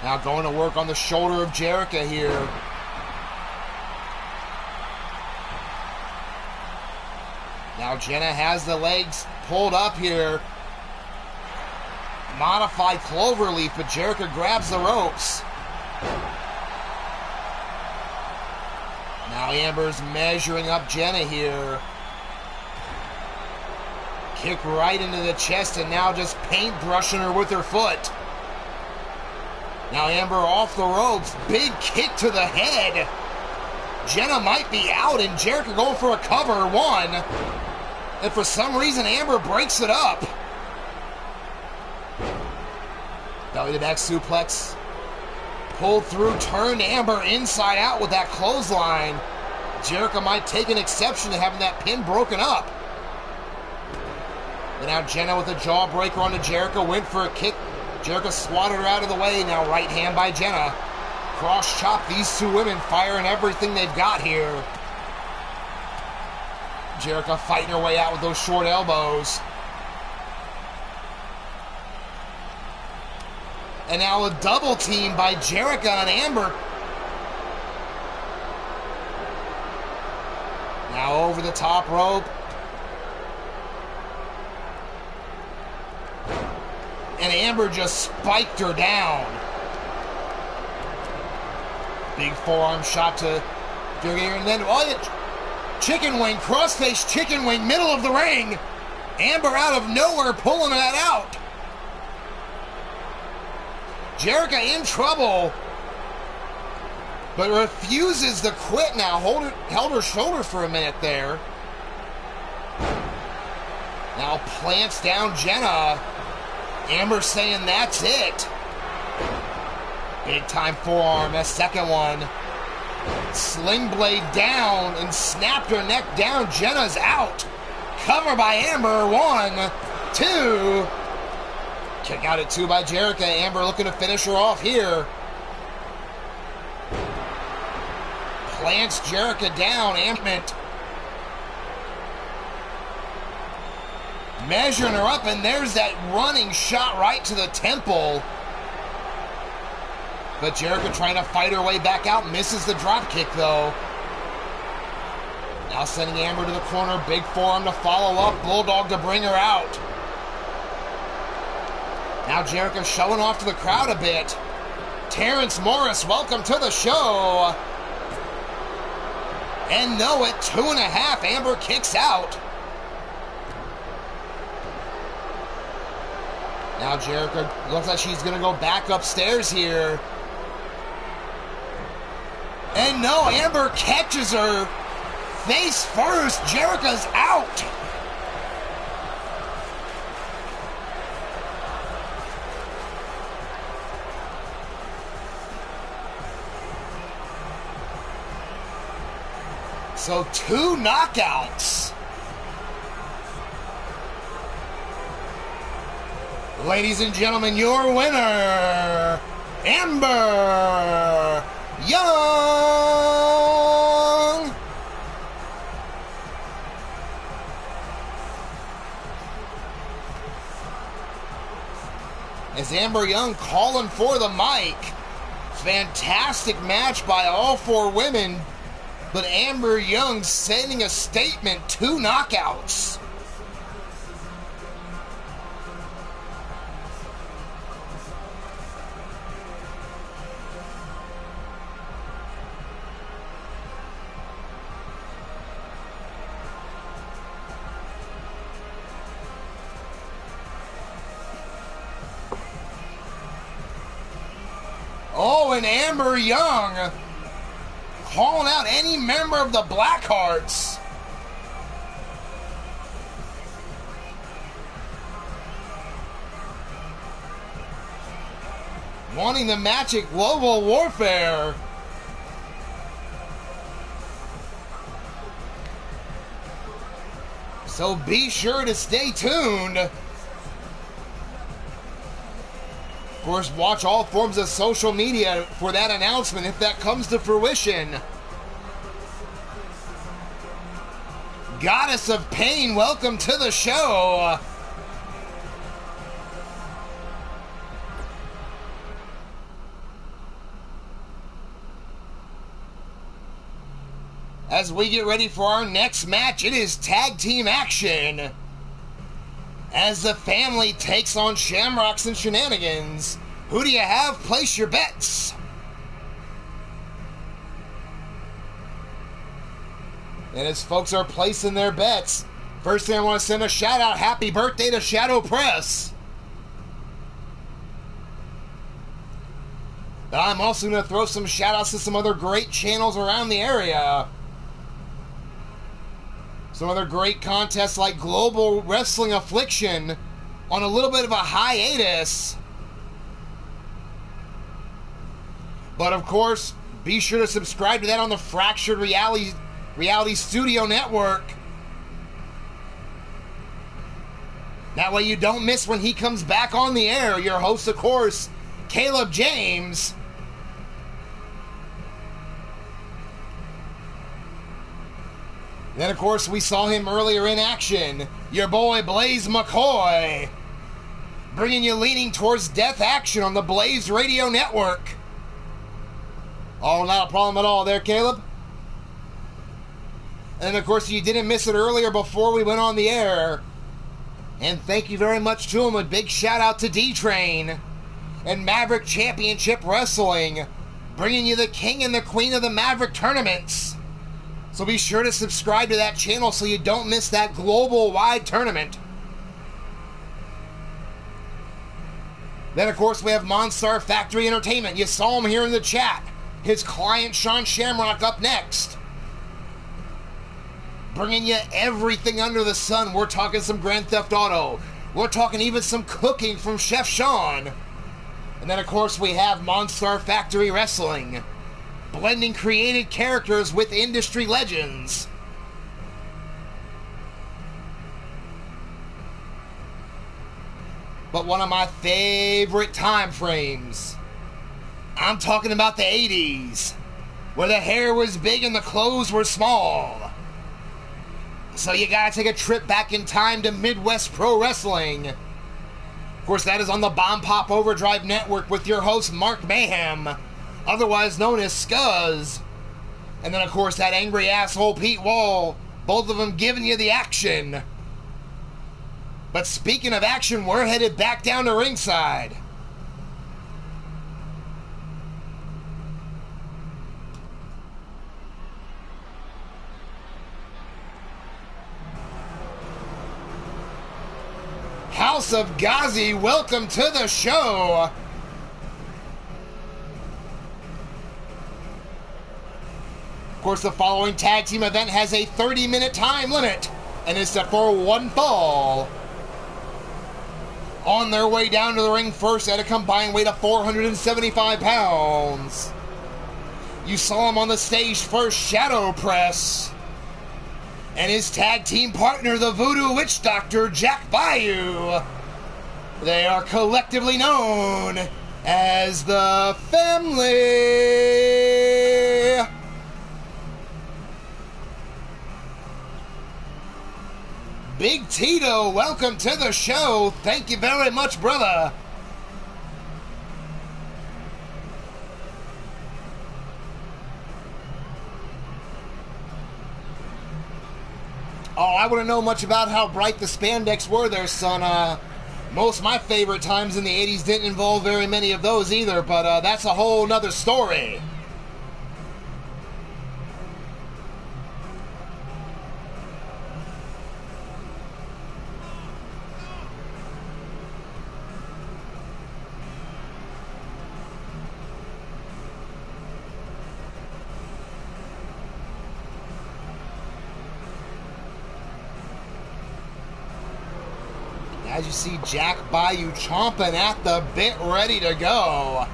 Now going to work on the shoulder of Jerica here. Now Jenna has the legs pulled up here. Modified cloverleaf, but Jerica grabs the ropes. Now Amber's measuring up Jenna here. Kick right into the chest, and now just paintbrushing her with her foot. Now Amber off the ropes. Big kick to the head. Jenna might be out, and Jerica going for a cover. 1. And for some reason, Amber breaks it up. Belly to back suplex. Pulled through, turned Amber inside out with that clothesline. Jerica might take an exception to having that pin broken up. And now Jenna with a jawbreaker onto Jerica, went for a kick. Jerica swatted her out of the way. Now right hand by Jenna. Cross chop. These 2 women firing everything they've got here. Jerica fighting her way out with those short elbows. And now a double team by Jerica and Amber. Now over the top rope. And Amber just spiked her down. Big forearm shot to Jerica, and then chicken wing, crossface chicken wing, middle of the ring. Amber out of nowhere pulling that out. Jerica in trouble, but refuses to quit now. Held her shoulder for a minute there. Now plants down Jenna. Amber saying that's it. Big time forearm, that second one. Sling blade down and snapped her neck down. Jenna's out. Cover by Amber. 1, 2. Kick out at 2 by Jerica. Amber looking to finish her off here. Plants Jerica down. Amber measuring her up, and there's that running shot right to the temple. But Jerica trying to fight her way back out. Misses the drop kick though. Now sending Amber to the corner. Big forearm to follow up. Bulldog to bring her out. Now Jericho showing off to the crowd a bit. Terrence Morris, welcome to the show. And no, at 2.5, Amber kicks out. Now Jericho looks like she's going to go back upstairs here. And no, Amber catches her face first. Jericho's out. So 2 knockouts. Ladies and gentlemen, your winner, Amber Young. As Amber Young calling for the mic. Fantastic match by all 4 women. But Amber Young sending a statement, 2 knockouts. Oh, and Amber Young calling out any member of the Blackhearts. Wanting the match at Global Warfare. So be sure to stay tuned. Of course, watch all forms of social media for that announcement if that comes to fruition. Goddess of Pain, welcome to the show. As we get ready for our next match, it is tag team action. As the family takes on Shamrocks and Shenanigans. Who do you have? Place your bets. And as folks are placing their bets, first thing I want to send a shout out, happy birthday to Shadow Press. But I'm also going to throw some shout outs to some other great channels around the area. Some other great contests like Global Wrestling Affliction on a little bit of a hiatus. But of course, be sure to subscribe to that on the Fractured Reality Studio Network. That way you don't miss when he comes back on the air. Your host, of course, Caleb James. Then, of course, we saw him earlier in action. Your boy, Blaze McCoy. Bringing you leaning towards death action on the Blaze Radio Network. Oh, not a problem at all there, Caleb. And, of course, you didn't miss it earlier before we went on the air. And thank you very much to him. A big shout out to D-Train and Maverick Championship Wrestling. Bringing you the king and the queen of the Maverick tournaments. So be sure to subscribe to that channel so you don't miss that global-wide tournament. Then, of course, we have Monstar Factory Entertainment. You saw him here in the chat. His client, Sean Shamrock, up next. Bringing you everything under the sun. We're talking some Grand Theft Auto. We're talking even some cooking from Chef Sean. And then, of course, we have Monstar Factory Wrestling. Blending created characters with industry legends. But one of my favorite time frames. I'm talking about the 80s, where the hair was big and the clothes were small. So you gotta take a trip back in time to Midwest Pro Wrestling. Of course, that is on the Bomb Pop Overdrive Network with your host, Mark Mayhem, otherwise known as Scuzz. And then, of course, that angry asshole Pete Wall. Both of them giving you the action. But speaking of action, we're headed back down to ringside. House of Ghazi, welcome to the show. Of course, the following tag team event has a 30-minute time limit, and it's set for one fall. On their way down to the ring first at a combined weight of 475 pounds. You saw him on the stage first, Shadow Press. And his tag team partner, the Voodoo Witch Doctor, Jack Bayou. They are collectively known as the Family. Big Tito, welcome to the show. Thank you very much, brother. Oh, I wouldn't know much about how bright the spandex were there, son. Most of my favorite times in the 80s didn't involve very many of those either, but that's a whole nother story. As you see Jack Bayou chomping at the bit, ready to go.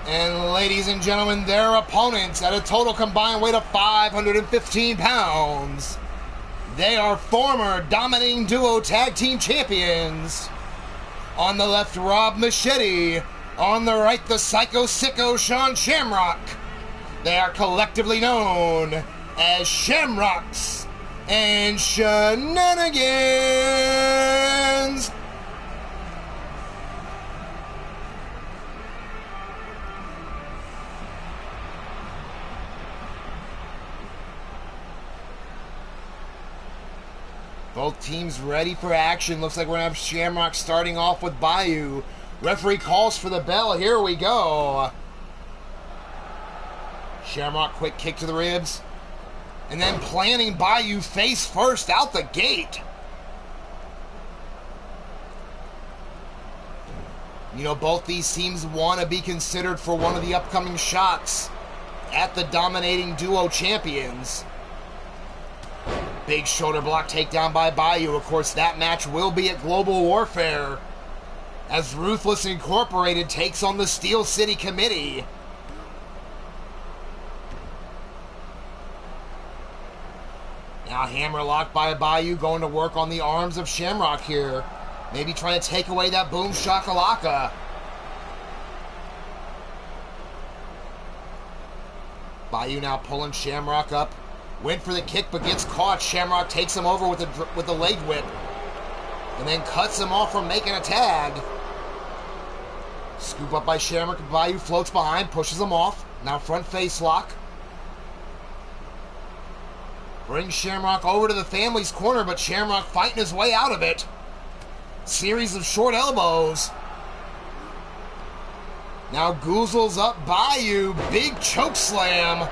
And ladies and gentlemen, their opponents at a total combined weight of 515 pounds. They are former Dominating Duo Tag Team Champions. On the left, Rob Machete. On the right, the Psycho Sicko Sean Shamrock. They are collectively known as Shamrocks and Shenanigans. Both teams ready for action. Looks like we're going to have Shamrock starting off with Bayou. Referee calls for the bell. Here we go. Shamrock, quick kick to the ribs. And then planting Bayou face first out the gate. You know, both these teams want to be considered for one of the upcoming shots at the Dominating Duo Champions. Big shoulder block takedown by Bayou. Of course, that match will be at Global Warfare, as Ruthless Incorporated takes on the Steel City Committee. Now hammerlock by Bayou, going to work on the arms of Shamrock here. Maybe trying to take away that boom shakalaka. Bayou now pulling Shamrock up. Went for the kick but gets caught. Shamrock takes him over with the leg whip. And then cuts him off from making a tag. Scoop up by Shamrock. Bayou floats behind, pushes him off. Now front face lock. Brings Shamrock over to the Family's corner, but Shamrock fighting his way out of it. Series of short elbows. Now goozles up Bayou. Big choke slam.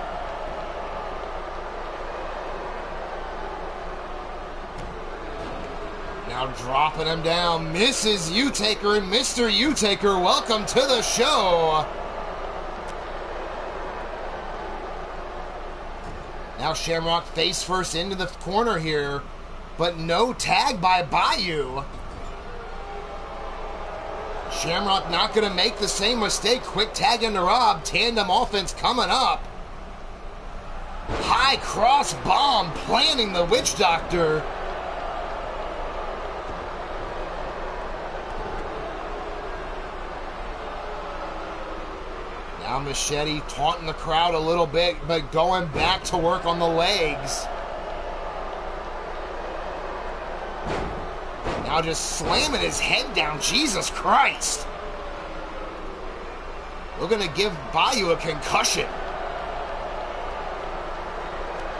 Now dropping him down, Mrs. U-Taker and Mr. U-Taker, welcome to the show. Now Shamrock face first into the corner here, but no tag by Bayou. Shamrock not going to make the same mistake. Quick tag into Rob, tandem offense coming up. High cross bomb planting the Witch Doctor. Now Machete taunting the crowd a little bit, but going back to work on the legs. Now just slamming his head down. Jesus Christ. We're going to give Bayou a concussion.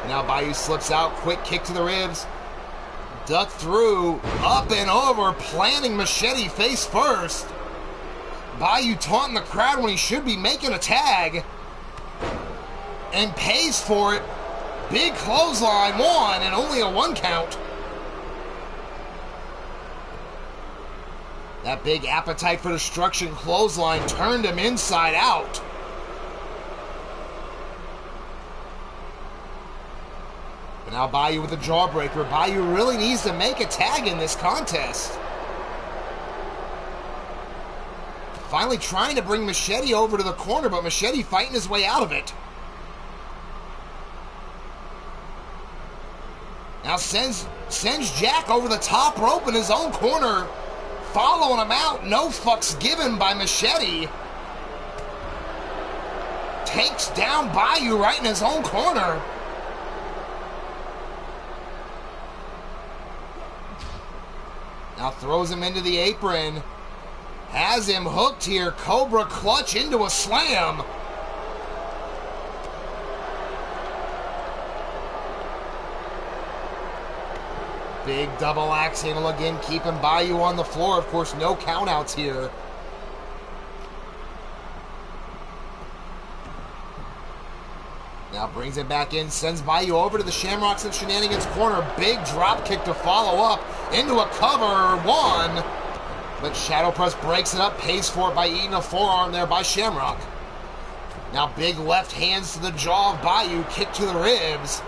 Now Bayou slips out. Quick kick to the ribs. Duck through. Up and over. Planting Machete face first. Bayou taunting the crowd when he should be making a tag. And pays for it. Big clothesline. 1 and only a 1 count. That big appetite for destruction clothesline turned him inside out. But now Bayou with the jawbreaker. Bayou really needs to make a tag in this contest. Finally trying to bring Machete over to the corner, but Machete fighting his way out of it. Now sends Jack over the top rope in his own corner. Following him out, no fucks given by Machete. Takes down Bayou right in his own corner. Now throws him into the apron. Has him hooked here. Cobra clutch into a slam. Big double axe handle again, keeping Bayou on the floor. Of course, no countouts here. Now brings it back in, sends Bayou over to the Shamrocks and Shenanigans corner. Big drop kick to follow up into a cover. 1. But Shadow Press breaks it up, pays for it by eating a forearm there by Shamrock. Now big left hands to the jaw of Bayou, kick to the ribs.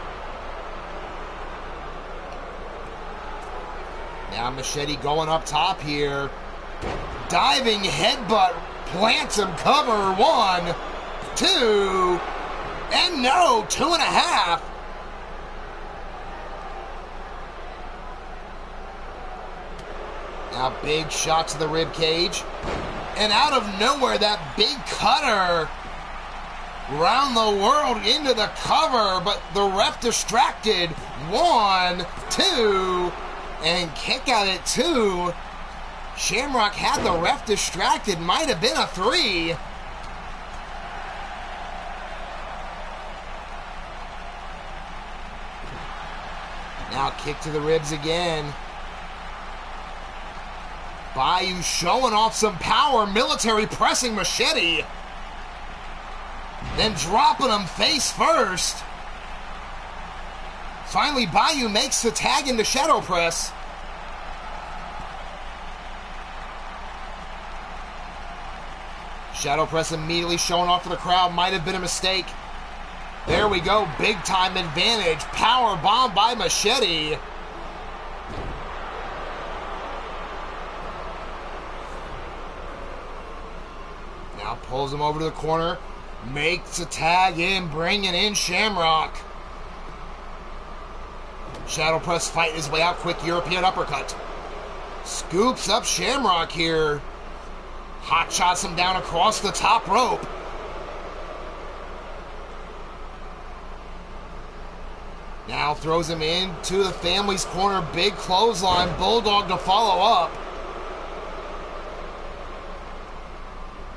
Now Machete going up top here. Diving headbutt plants him, cover. 1, 2, and no, 2.5. Now big shot to the rib cage. And out of nowhere, that big cutter round the world into the cover, but the ref distracted. 1, 2, and kick out at 2. Shamrock had the ref distracted. Might have been a 3. Now kick to the ribs again. Bayou showing off some power. Military pressing Machete. Then dropping him face first. Finally, Bayou makes the tag into Shadow Press. Shadow Press immediately showing off to the crowd. Might have been a mistake. There we go. Big time advantage. Power bomb by Machete. Now pulls him over to the corner. Makes a tag in, bringing in Shamrock. Shadow Press fighting his way out. Quick European uppercut. Scoops up Shamrock here. Hot shots him down across the top rope. Now throws him into the family's corner. Big clothesline. Bulldog to follow up.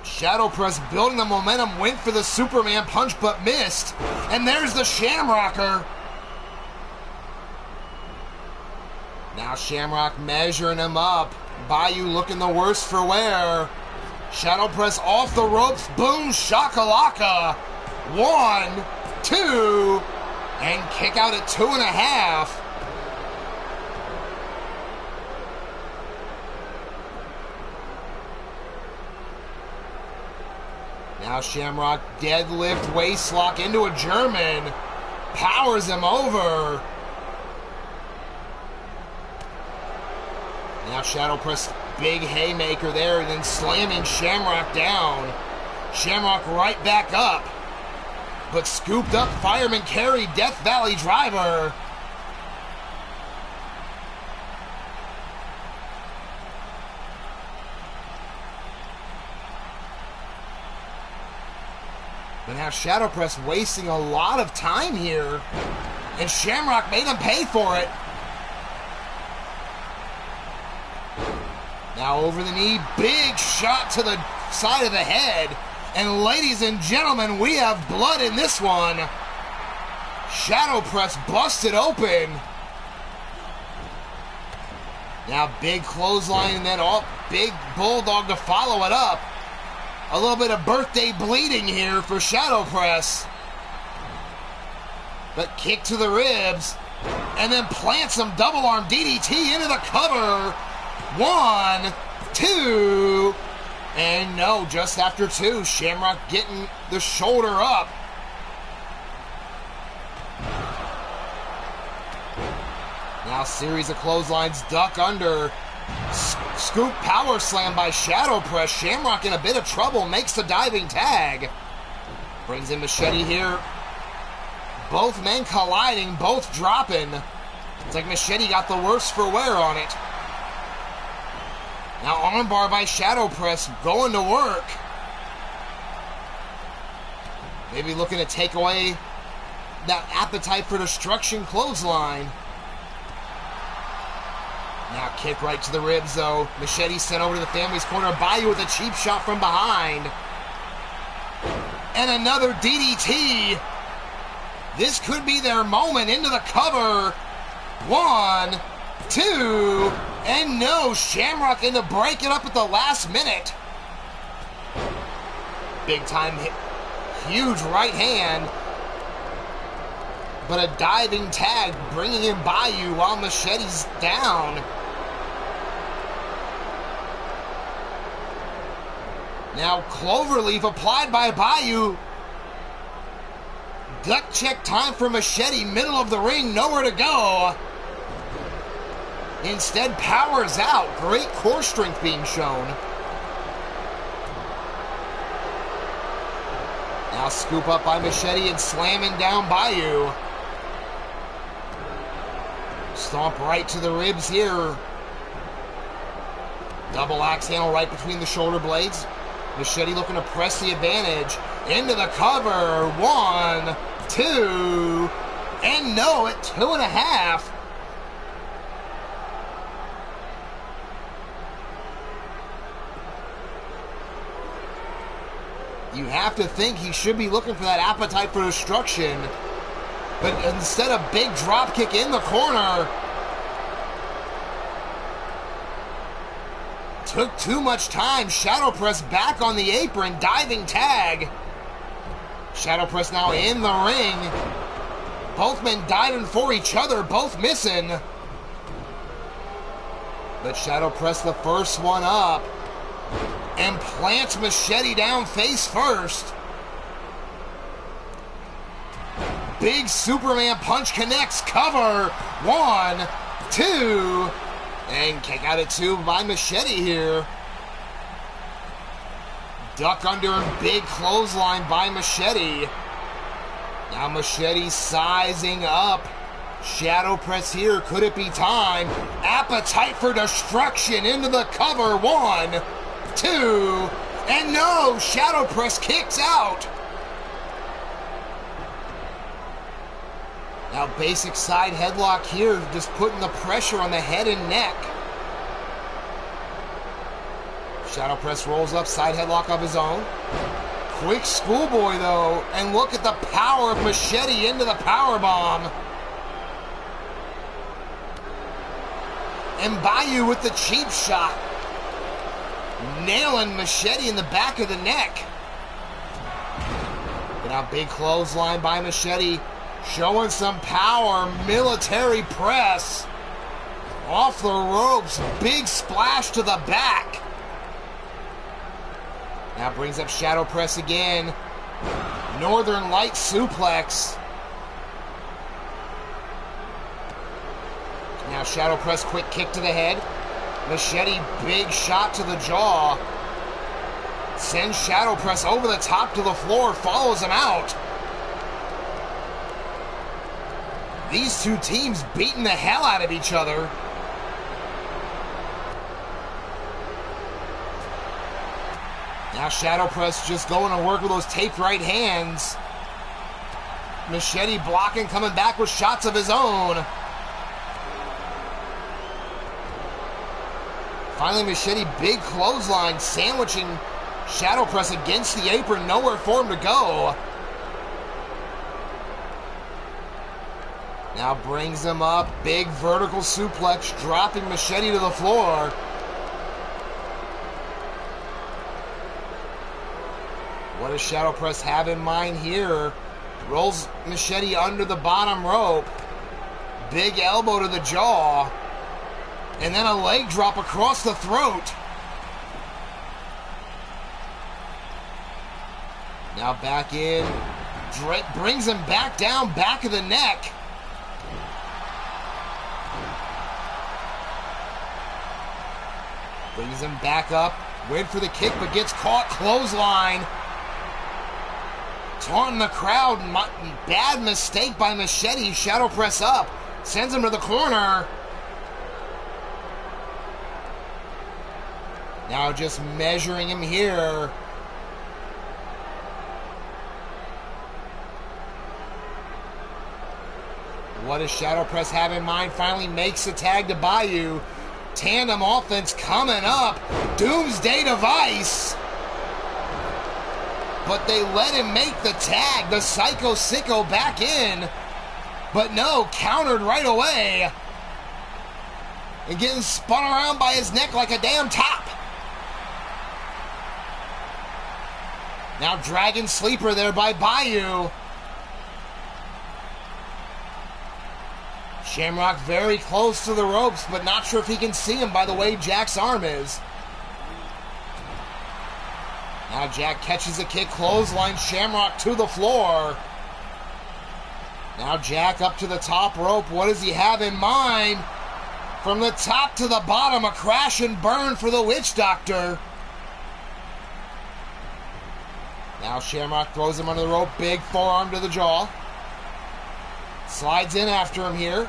Shadow Press building the momentum. Went for the Superman punch but missed. And there's the Shamrocker. Now Shamrock measuring him up. Bayou looking the worse for wear. Shadow Press off the ropes. Boom shakalaka. 1, 2, and kick out at 2.5. Now Shamrock deadlift waist lock into a German. Powers him over. Now Shadow Press, big haymaker there, and then slamming Shamrock down. Shamrock right back up. But scooped up Fireman Carry, Death Valley Driver. But now Shadow Press wasting a lot of time here. And Shamrock made him pay for it. Now over the knee, big shot to the side of the head. And ladies and gentlemen, we have blood in this one. Shadow press busted open. Now big clothesline and then big bulldog to follow it up. A little bit of birthday bleeding here for Shadow press. But kick to the ribs. And then plants some double arm DDT into the cover. 1, 2, and no, just after 2. Shamrock getting the shoulder up. Now series of clotheslines, duck under. Scoop power slam by Shadow press. Shamrock in a bit of trouble, makes the diving tag. Brings in Machete here. Both men colliding, both dropping. It's like Machete got the worse for wear on it. Now armbar by Shadow press, going to work. Maybe looking to take away that appetite for destruction clothesline. Now kick right to the ribs though. Machete sent over to the family's corner. Bayou with a cheap shot from behind. And another DDT. This could be their moment into the cover. 1, 2, and no. Shamrock in to break it up at the last minute. Big time hit. Huge right hand. But a diving tag bringing in Bayou while Machete's down. Now Cloverleaf applied by Bayou. Gut check time for Machete, middle of the ring, nowhere to go. Instead, powers out. Great core strength being shown. Now scoop up by Machete and slamming down Bayou. Stomp right to the ribs here. Double axe handle right between the shoulder blades. Machete looking to press the advantage. Into the cover. 1, 2, and no, at 2.5. You have to think he should be looking for that appetite for destruction. But instead of big drop kick in the corner, took too much time. Shadow press back on the apron, diving tag. Shadow press now in the ring. Both men diving for each other, both missing. But Shadow press the first one up and plants Machete down face first. Big Superman punch connects, cover. 1, 2, and kick out at 2 by Machete here. Duck under and big clothesline by Machete. Now Machete sizing up. Shadow press here, could it be time? Appetite for destruction into the cover. 1, 2, and no, Shadow press kicks out. Now basic side headlock here, just putting the pressure on the head and neck. Shadow press rolls up, side headlock of his own. Quick schoolboy though, and look at the power of Machete into the power bomb. And Bayou with the cheap shot. Nailing Machete in the back of the neck. But now big clothesline by Machete. Showing some power, military press. Off the ropes, big splash to the back. Now brings up Shadow press again. Northern Light suplex. Now Shadow press, quick kick to the head. Machete, big shot to the jaw. Sends Shadow press over the top to the floor, follows him out. These two teams beating the hell out of each other. Now Shadow press just going to work with those taped right hands. Machete blocking, coming back with shots of his own. Finally, Machete, big clothesline, sandwiching Shadow Press against the apron. Nowhere for him to go. Now brings him up. Big vertical suplex, dropping Machete to the floor. What does Shadow Press have in mind here? Rolls Machete under the bottom rope. Big elbow to the jaw. And then a leg drop across the throat. Now back in. Brings him back down, back of the neck. Brings him back up. Went for the kick, but gets caught. Clothesline. Taunting the crowd. Bad mistake by Machete. Shadow Press up. Sends him to the corner. Now just measuring him here. What does Shadow Press have in mind? Finally makes the tag to Bayou. Tandem offense coming up. Doomsday Device. But they let him make the tag. The Psycho Sicko back in. But no, countered right away. And getting spun around by his neck like a damn top. Now Dragon Sleeper there by Bayou. Shamrock very close to the ropes, but not sure if he can see him by the way Jack's arm is. Now Jack catches a kick, clothesline Shamrock to the floor. Now Jack up to the top rope. What does he have in mind? From the top to the bottom, a crash and burn for the Witch Doctor. Now Shamrock throws him under the rope. Big forearm to the jaw. Slides in after him here.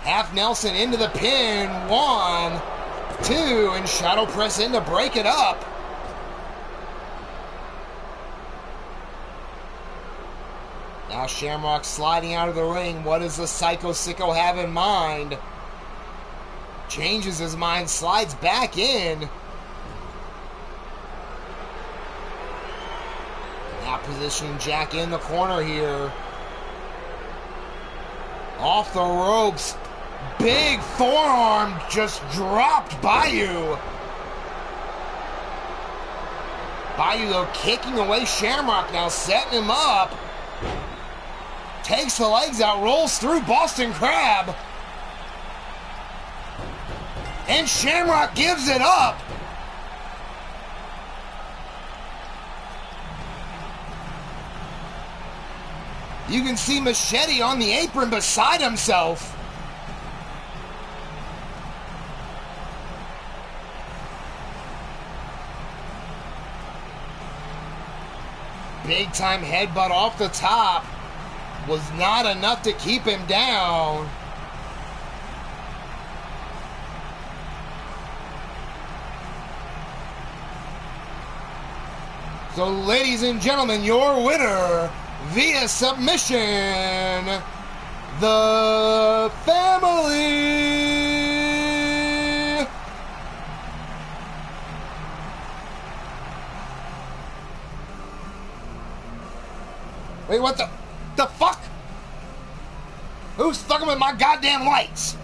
Half Nelson into the pin. 1, 2, and Shadow Press in to break it up. Now Shamrock sliding out of the ring. What does the Psycho Sicko have in mind? Changes his mind, slides back in. Now positioning Jack in the corner here. Off the ropes. Big forearm just dropped Bayou. Bayou, though, kicking away Shamrock now, setting him up. Takes the legs out, rolls through Boston Crab. And Shamrock gives it up. You can see Machete on the apron beside himself. Big time headbutt off the top. Was not enough to keep him down. So, ladies and gentlemen, your winner via submission, the family. Wait, what the fuck? Who's fucking with my goddamn lights?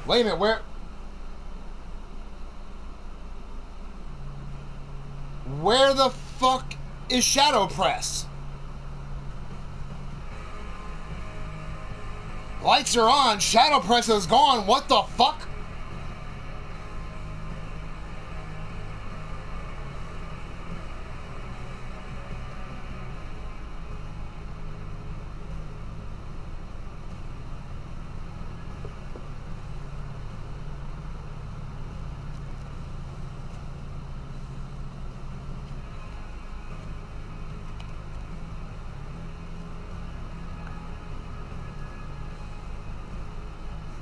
Wait a minute, where the fuck is Shadow Press? Lights are on, Shadow Press is gone, what the fuck?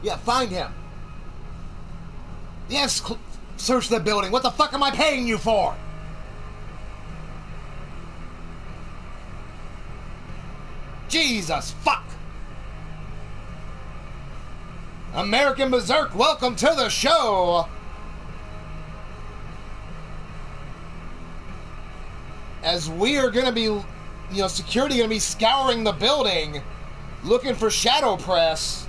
Yeah, find him. Yes, search the building. What the fuck am I paying you for? Jesus fuck. American Berserk, welcome to the show. As we are going to be, security going to be scouring the building, looking for shadow press.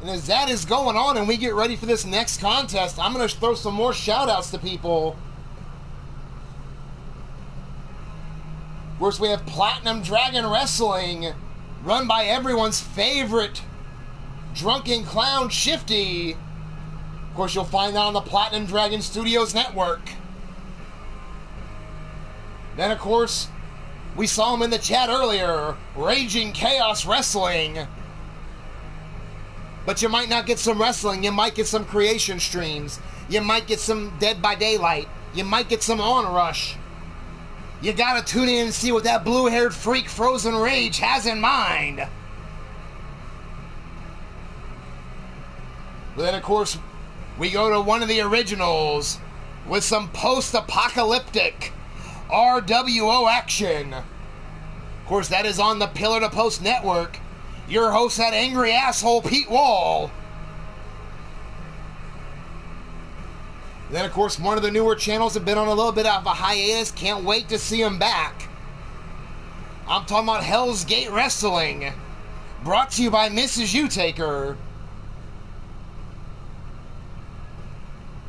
And as that is going on and we get ready for this next contest, I'm going to throw some more shout outs to people. Of course, we have Platinum Dragon Wrestling, run by everyone's favorite drunken clown, Shifty. Of course, you'll find that on the Platinum Dragon Studios network. Then, of course, we saw him in the chat earlier, Raging Chaos Wrestling. But you might not get some wrestling, you might get some creation streams. You might get some Dead by Daylight. You might get some Onrush. You gotta tune in and see what that blue-haired freak Frozen Rage has in mind. But then, of course, we go to one of the originals with some post-apocalyptic RWO action. Of course, that is on the Pillar to Post network. Your host, that angry asshole, Pete Wall. Then, of course, one of the newer channels have been on a little bit of a hiatus. Can't wait to see them back. I'm talking about Hell's Gate Wrestling. Brought to you by Mrs. U-Taker.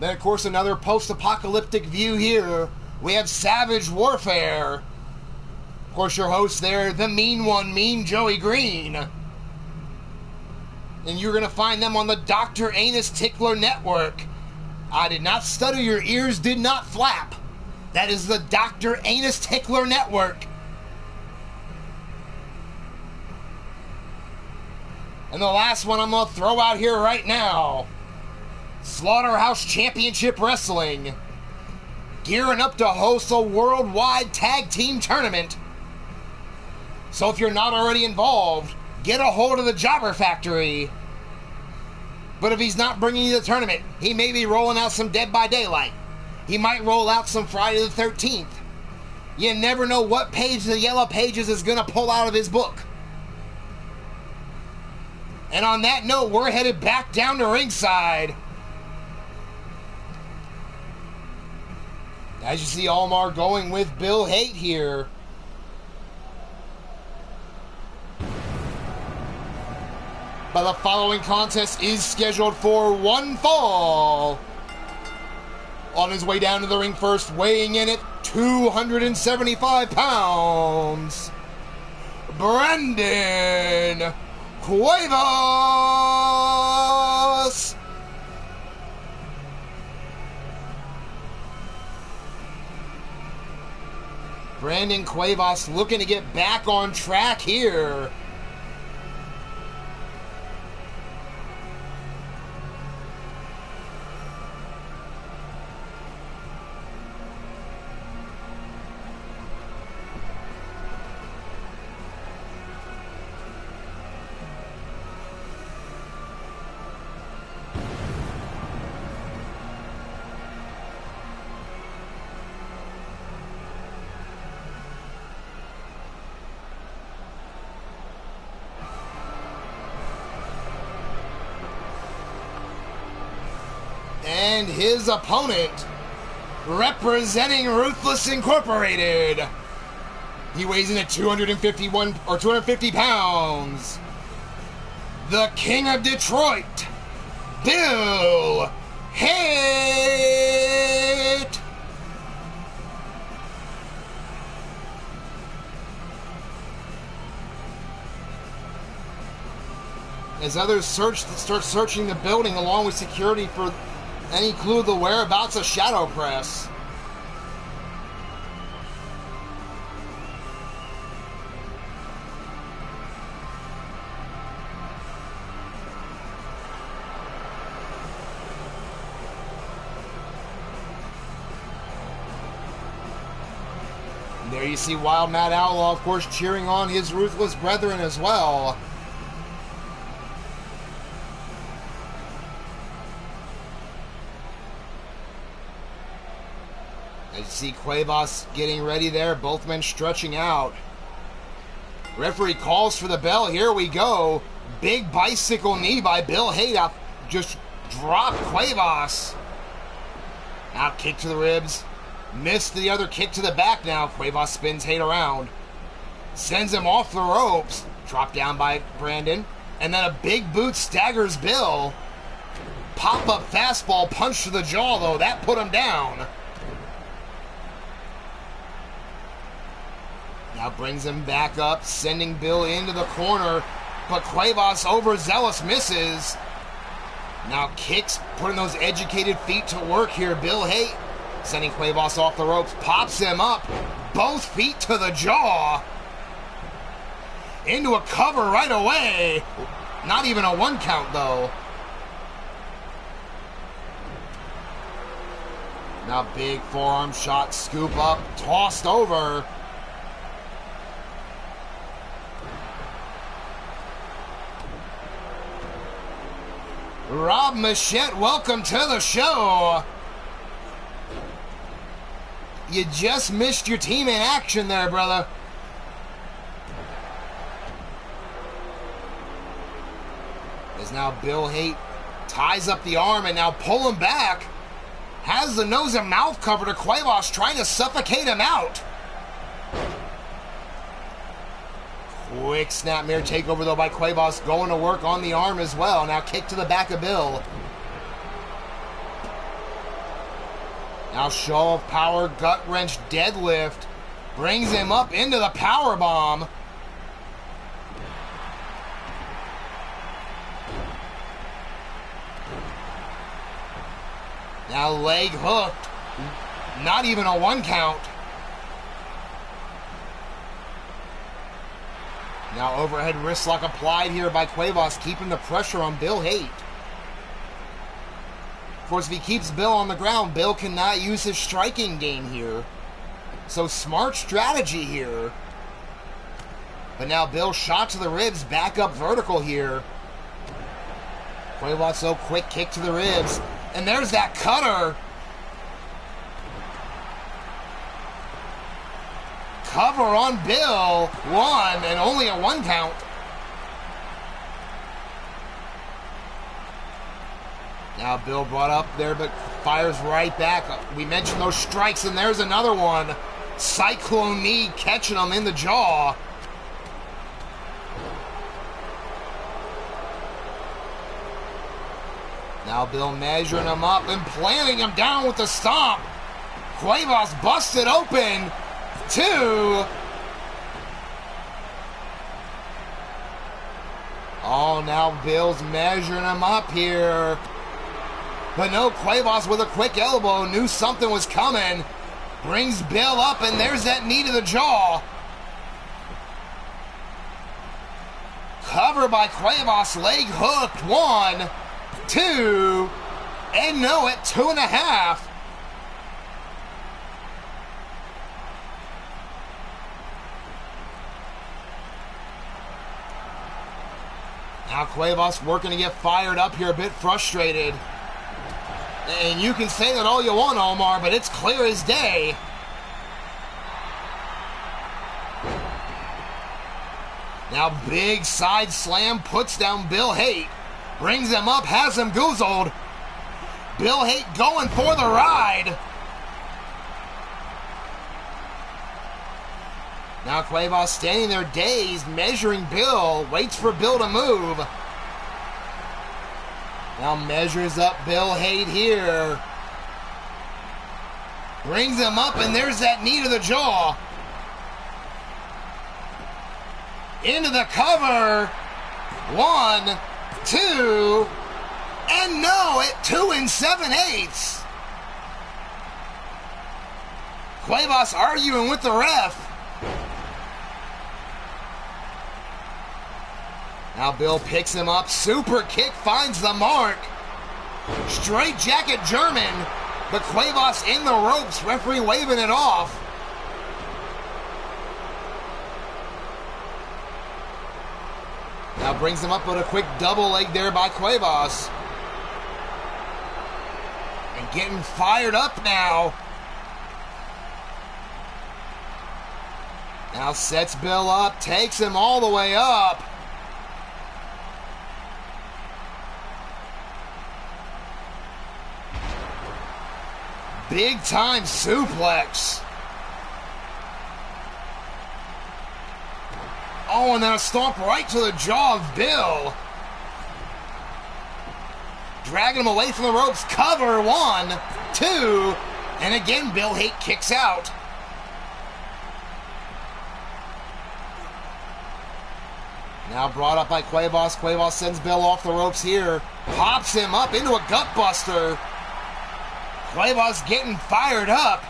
Then, of course, another post-apocalyptic view here. We have Savage Warfare. Of course, your host there, the mean one, Mean Joey Green. And you're going to find them on the Dr. Anus Tickler Network. I did not stutter, your ears did not flap. That is the Dr. Anus Tickler Network. And the last one I'm going to throw out here right now. Slaughterhouse Championship Wrestling. Gearing up to host a worldwide tag team tournament. So if you're not already involved, get a hold of the Jobber Factory. But if he's not bringing you the tournament, he may be rolling out some Dead by Daylight. He might roll out some Friday the 13th. You never know what page the Yellow Pages is going to pull out of his book. And on that note, we're headed back down to ringside. As you see, Almar going with Bill Haight here. But the following contest is scheduled for one fall. On his way down to the ring first, weighing in at 275 pounds, Brandon Cuevas. Brandon Cuevas looking to get back on track here. And his opponent, representing Ruthless Incorporated, he weighs in at 250 pounds. The King of Detroit, Bill Haight. As others start searching the building along with security for any clue of the whereabouts of Shadow Press. There you see Wild Mad Outlaw, of course, cheering on his ruthless brethren as well. As you see Cuevas getting ready there, both men stretching out. Referee calls for the bell. Here we go. Big bicycle knee by Bill Haight. Just dropped Cuevas. Now kick to the ribs. Missed the other kick to the back now. Cuevas spins Haight around. Sends him off the ropes. Dropped down by Brandon. And then a big boot staggers Bill. Pop-up fastball punch to the jaw, though. That put him down. Now brings him back up, sending Bill into the corner. But Cuevas overzealous misses. Now kicks, putting those educated feet to work here. Bill Haight sending Cuevas off the ropes, pops him up, both feet to the jaw. Into a cover right away. Not even a 1 count though. Now big forearm shot, scoop up, tossed over. Rob Machette, welcome to the show. You just missed your team in action there, brother. As now Bill Haight ties up the arm and now pull him back. Has the nose and mouth cover to Cuevas, trying to suffocate him out. Quick snapmare takeover though by Cuevas, going to work on the arm as well. Now kick to the back of Bill. Now show of power, gut wrench deadlift. Brings him up into the power bomb. Now leg hooked. Not even a 1 count. Now overhead wrist lock applied here by Cuevas, keeping the pressure on Bill Haight. Of course, if he keeps Bill on the ground, Bill cannot use his striking game here. So smart strategy here. But now Bill shot to the ribs, back up vertical here. Cuevas, so quick kick to the ribs. And there's that cutter. Cover on Bill. 1 and only a 1 count. Now Bill brought up there, but fires right back. We mentioned those strikes, and there's another one. Cyclone knee catching him in the jaw. Now Bill measuring him up and planting him down with the stomp. Cuevas busted open. 2. Oh, now Bill's measuring him up here. But no, Cuevas with a quick elbow, knew something was coming. Brings Bill up, and there's that knee to the jaw. Cover by Cuevas, leg hooked. 1, 2, and no, at 2.5. Now Cuevas working to get fired up here, a bit frustrated. And you can say that all you want, Omar, but it's clear as day. Now big side slam, puts down Bill Haight. Brings him up, has him goozled. Bill Haight going for the ride. Now Cuevas standing there dazed, measuring Bill. Waits for Bill to move. Now measures up Bill Haight here. Brings him up, and there's that knee to the jaw. Into the cover. 1, 2, and no, at 2 7/8. Cuevas arguing with the ref. Now Bill picks him up, super kick finds the mark. Straight jacket German, but Cuevas in the ropes, referee waving it off. Now brings him up with a quick double leg there by Cuevas. And getting fired up now. Now sets Bill up, takes him all the way up. Big time suplex. Oh, and then a stomp right to the jaw of Bill. Dragging him away from the ropes. Cover, 1, 2. And again, Bill Hate kicks out. Now brought up by Cuevas. Cuevas sends Bill off the ropes here. Pops him up into a gut buster. Cuevas getting fired up.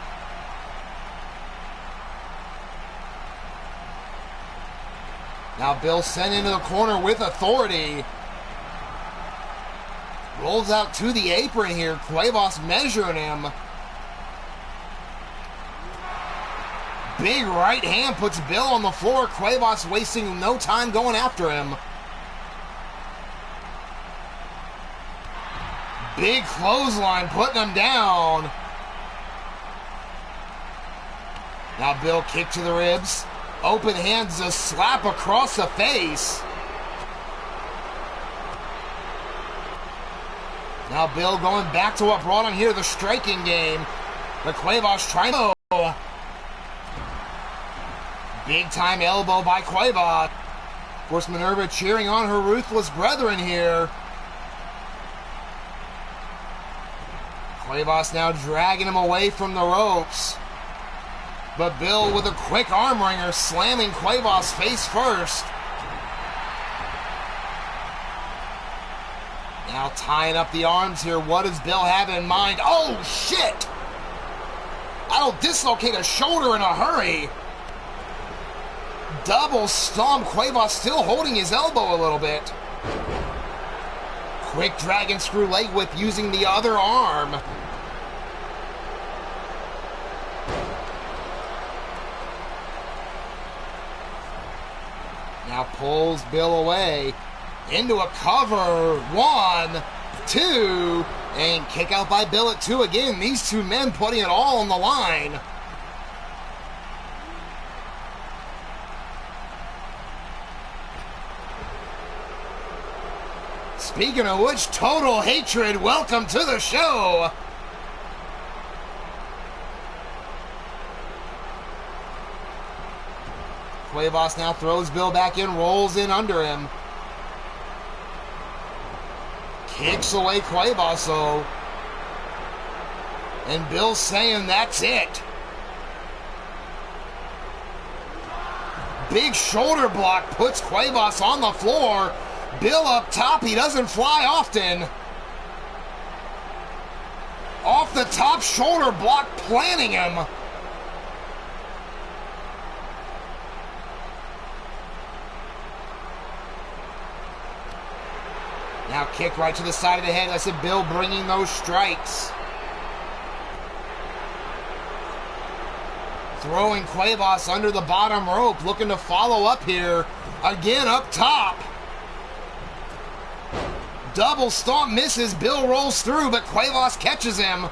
Now Bill sent into the corner with authority. Rolls out to the apron here. Cuevas measuring him. Big right hand puts Bill on the floor. Cuevas wasting no time going after him. Big clothesline putting him down. Now Bill kick to the ribs. Open hands, a slap across the face. Now Bill going back to what brought him here, the striking game. But Cuevas trying to... Big time elbow by Cuevas. Of course, Minerva cheering on her ruthless brethren here. Cuevas now dragging him away from the ropes. But Bill with a quick arm wringer slamming Cuevas face first. Now tying up the arms here. What does Bill have in mind? Oh, shit! I'll dislocate a shoulder in a hurry. Double stomp. Cuevas still holding his elbow a little bit. Quick dragon screw leg whip using the other arm. Now pulls Bill away into a cover. 1, 2, and kick out by Bill at 2 again. These two men putting it all on the line. Speaking of which, Total Hatred, welcome to the show. Cuevas now throws Bill back in, rolls in under him. Kicks away Cuevas, though. And Bill's saying that's it. Big shoulder block puts Cuevas on the floor. Bill up top, he doesn't fly often. Off the top, shoulder block planting him. Now kick right to the side of the head. I said Bill bringing those strikes. Throwing Cuevas under the bottom rope, looking to follow up here. Again up top. Double stomp misses. Bill rolls through, but Cuevas catches him.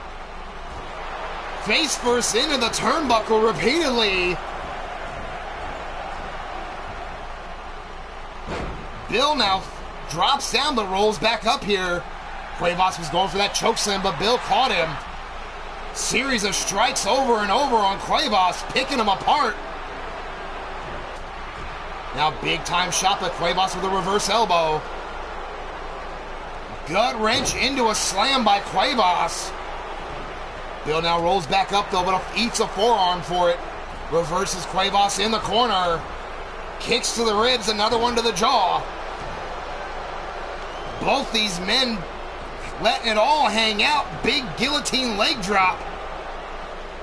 Face first into the turnbuckle repeatedly. Bill now drops down but rolls back up here. Cuevas was going for that chokeslam, but Bill caught him. Series of strikes over and over on Cuevas, picking him apart. Now big time shot by Cuevas with a reverse elbow. Gut wrench into a slam by Cuevas. Bill now rolls back up though, but eats a forearm for it. Reverses Cuevas in the corner. Kicks to the ribs, another one to the jaw. Both these men letting it all hang out. Big guillotine leg drop.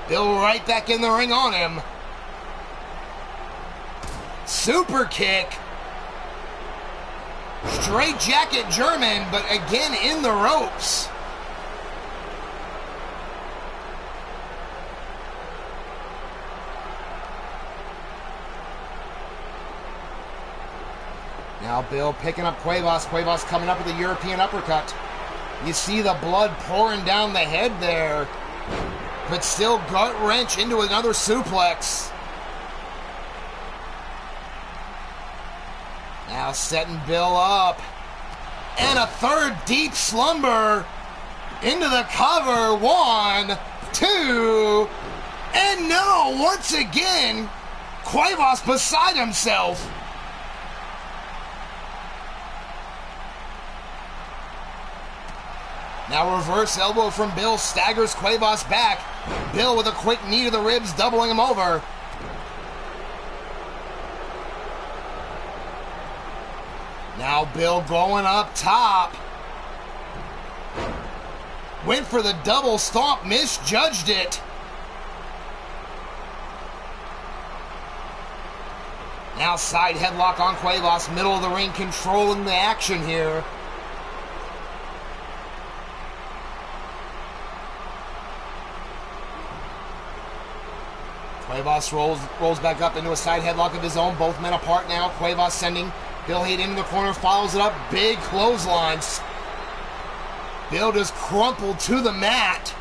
Bill right back in the ring on him. Super kick. Straight jacket German, but again in the ropes. Now Now Bill picking up Cuevas. Cuevas coming up with a European uppercut. You see the blood pouring down the head there. But still gut wrench into another suplex. Now setting Bill up. And a third deep slumber into the cover. 1, 2, and no, once again, Cuevas beside himself. Now reverse elbow from Bill, staggers Cuevas back. Bill with a quick knee to the ribs, doubling him over. Now Bill going up top. Went for the double stomp, misjudged it. Now side headlock on Cuevas, middle of the ring, controlling the action here. Cuevas rolls back up into a side headlock of his own. Both men apart now. Cuevas sending Bill Hate into the corner, follows it up. Big clotheslines. Bill just crumpled to the mat.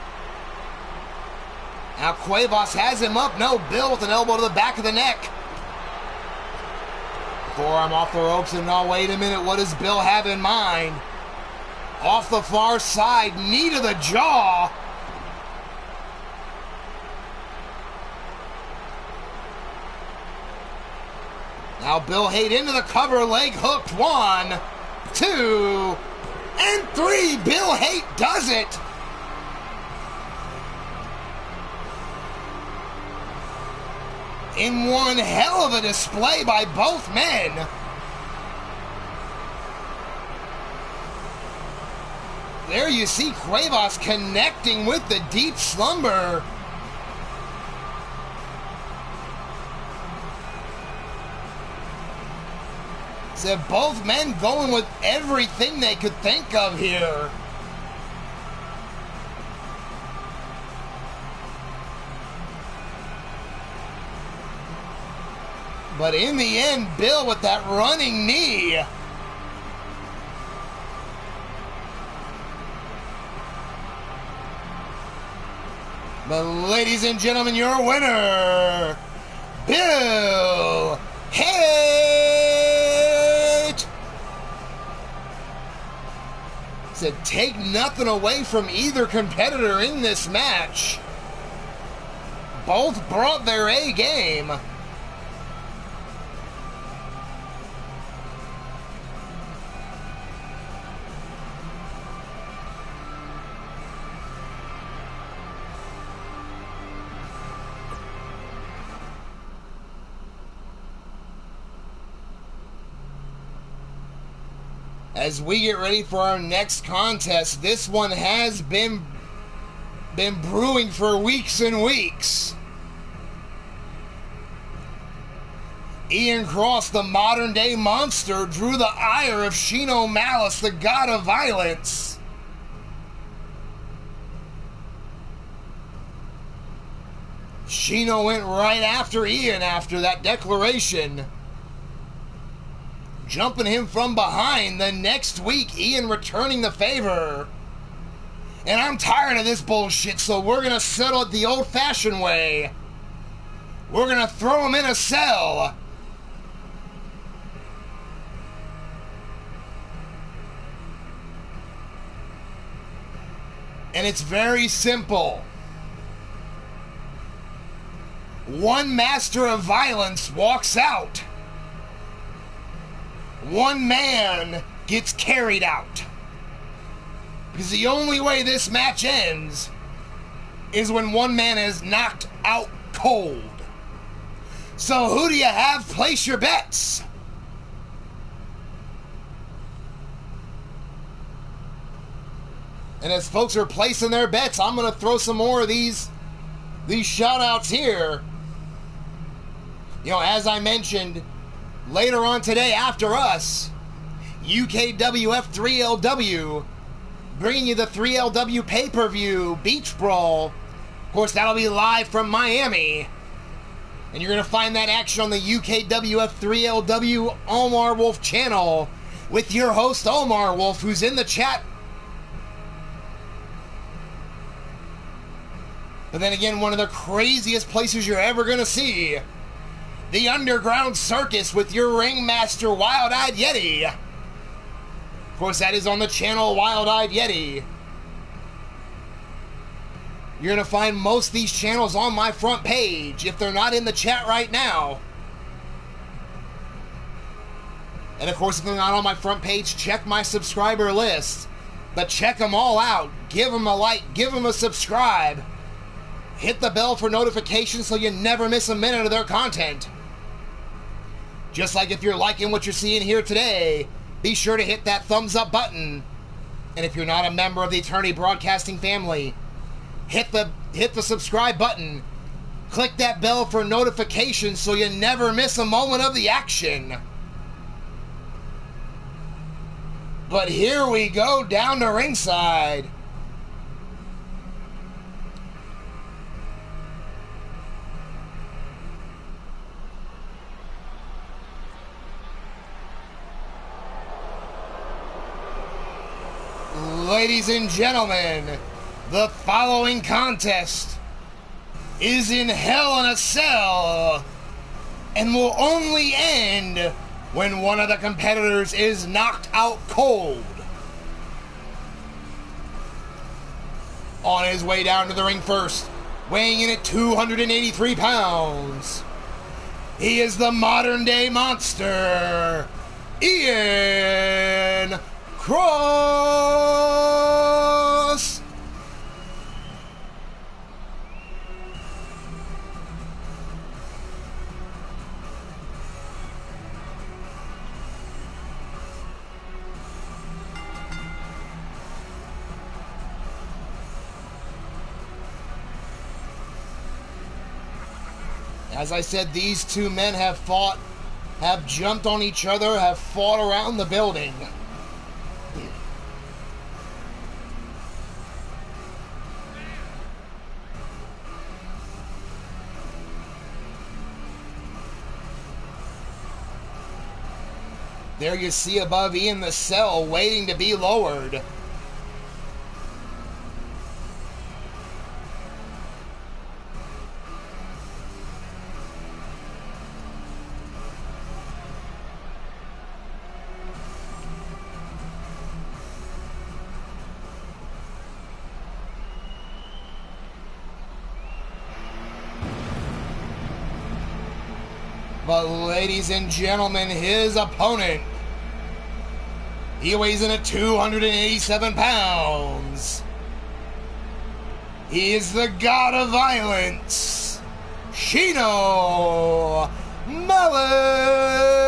Now Cuevas has him up. No, Bill with an elbow to the back of the neck. Forearm off the ropes, and no, wait a minute. What does Bill have in mind? Off the far side, knee to the jaw. Now Bill Hate into the cover, leg hooked. 1, 2, and 3. Bill Hate does it. In one hell of a display by both men. There you see Cuevas connecting with the deep slumber. So both men going with everything they could think of here. But in the end, Bill with that running knee. But ladies and gentlemen, your winner, Bill Hate. To take nothing away from either competitor in this match. Both brought their A game. As we get ready for our next contest, this one has been brewing for weeks and weeks. Ian Cross, the modern day monster, drew the ire of Shino Malice, the god of violence. Shino went right after Ian after that declaration, jumping him from behind. The next week, Ian returning the favor. And I'm tired of this bullshit, so we're going to settle it the old-fashioned way. We're going to throw him in a cell. And it's very simple. One master of violence walks out. One man gets carried out. Because the only way this match ends is when one man is knocked out cold. So who do you have? Place your bets. And as folks are placing their bets, I'm going to throw some more of these shout-outs here. You know, as I mentioned, later on today, after us, UKWF 3LW, bringing you the 3LW pay-per-view Beach Brawl. Of course, that'll be live from Miami. And you're going to find that action on the UKWF3LW Omar Wolf channel with your host Omar Wolf, who's in the chat. But then again, one of the craziest places you're ever going to see, the Underground Circus with your ringmaster Wild-Eyed Yeti. Of course, that is on the channel Wild-Eyed Yeti. You're going to find most of these channels on my front page if they're not in the chat right now. And of course, if they're not on my front page, check my subscriber list. But check them all out. Give them a like, give them a subscribe. Hit the bell for notifications so you never miss a minute of their content. Just like if you're liking what you're seeing here today, be sure to hit that thumbs up button. And if you're not a member of the Eternity Broadcasting family, hit the subscribe button. Click that bell for notifications so you never miss a moment of the action. But here we go down to ringside. Ladies and gentlemen, the following contest is in Hell in a Cell and will only end when one of the competitors is knocked out cold. On his way down to the ring first, weighing in at 283 pounds, he is the modern day monster, Ian Cross. As I said, these two men have fought, have jumped on each other, have fought around the building. There you see above Ian the cell waiting to be lowered. But ladies and gentlemen, his opponent, he weighs in at 287 pounds. He is the god of violence, Shino Malice.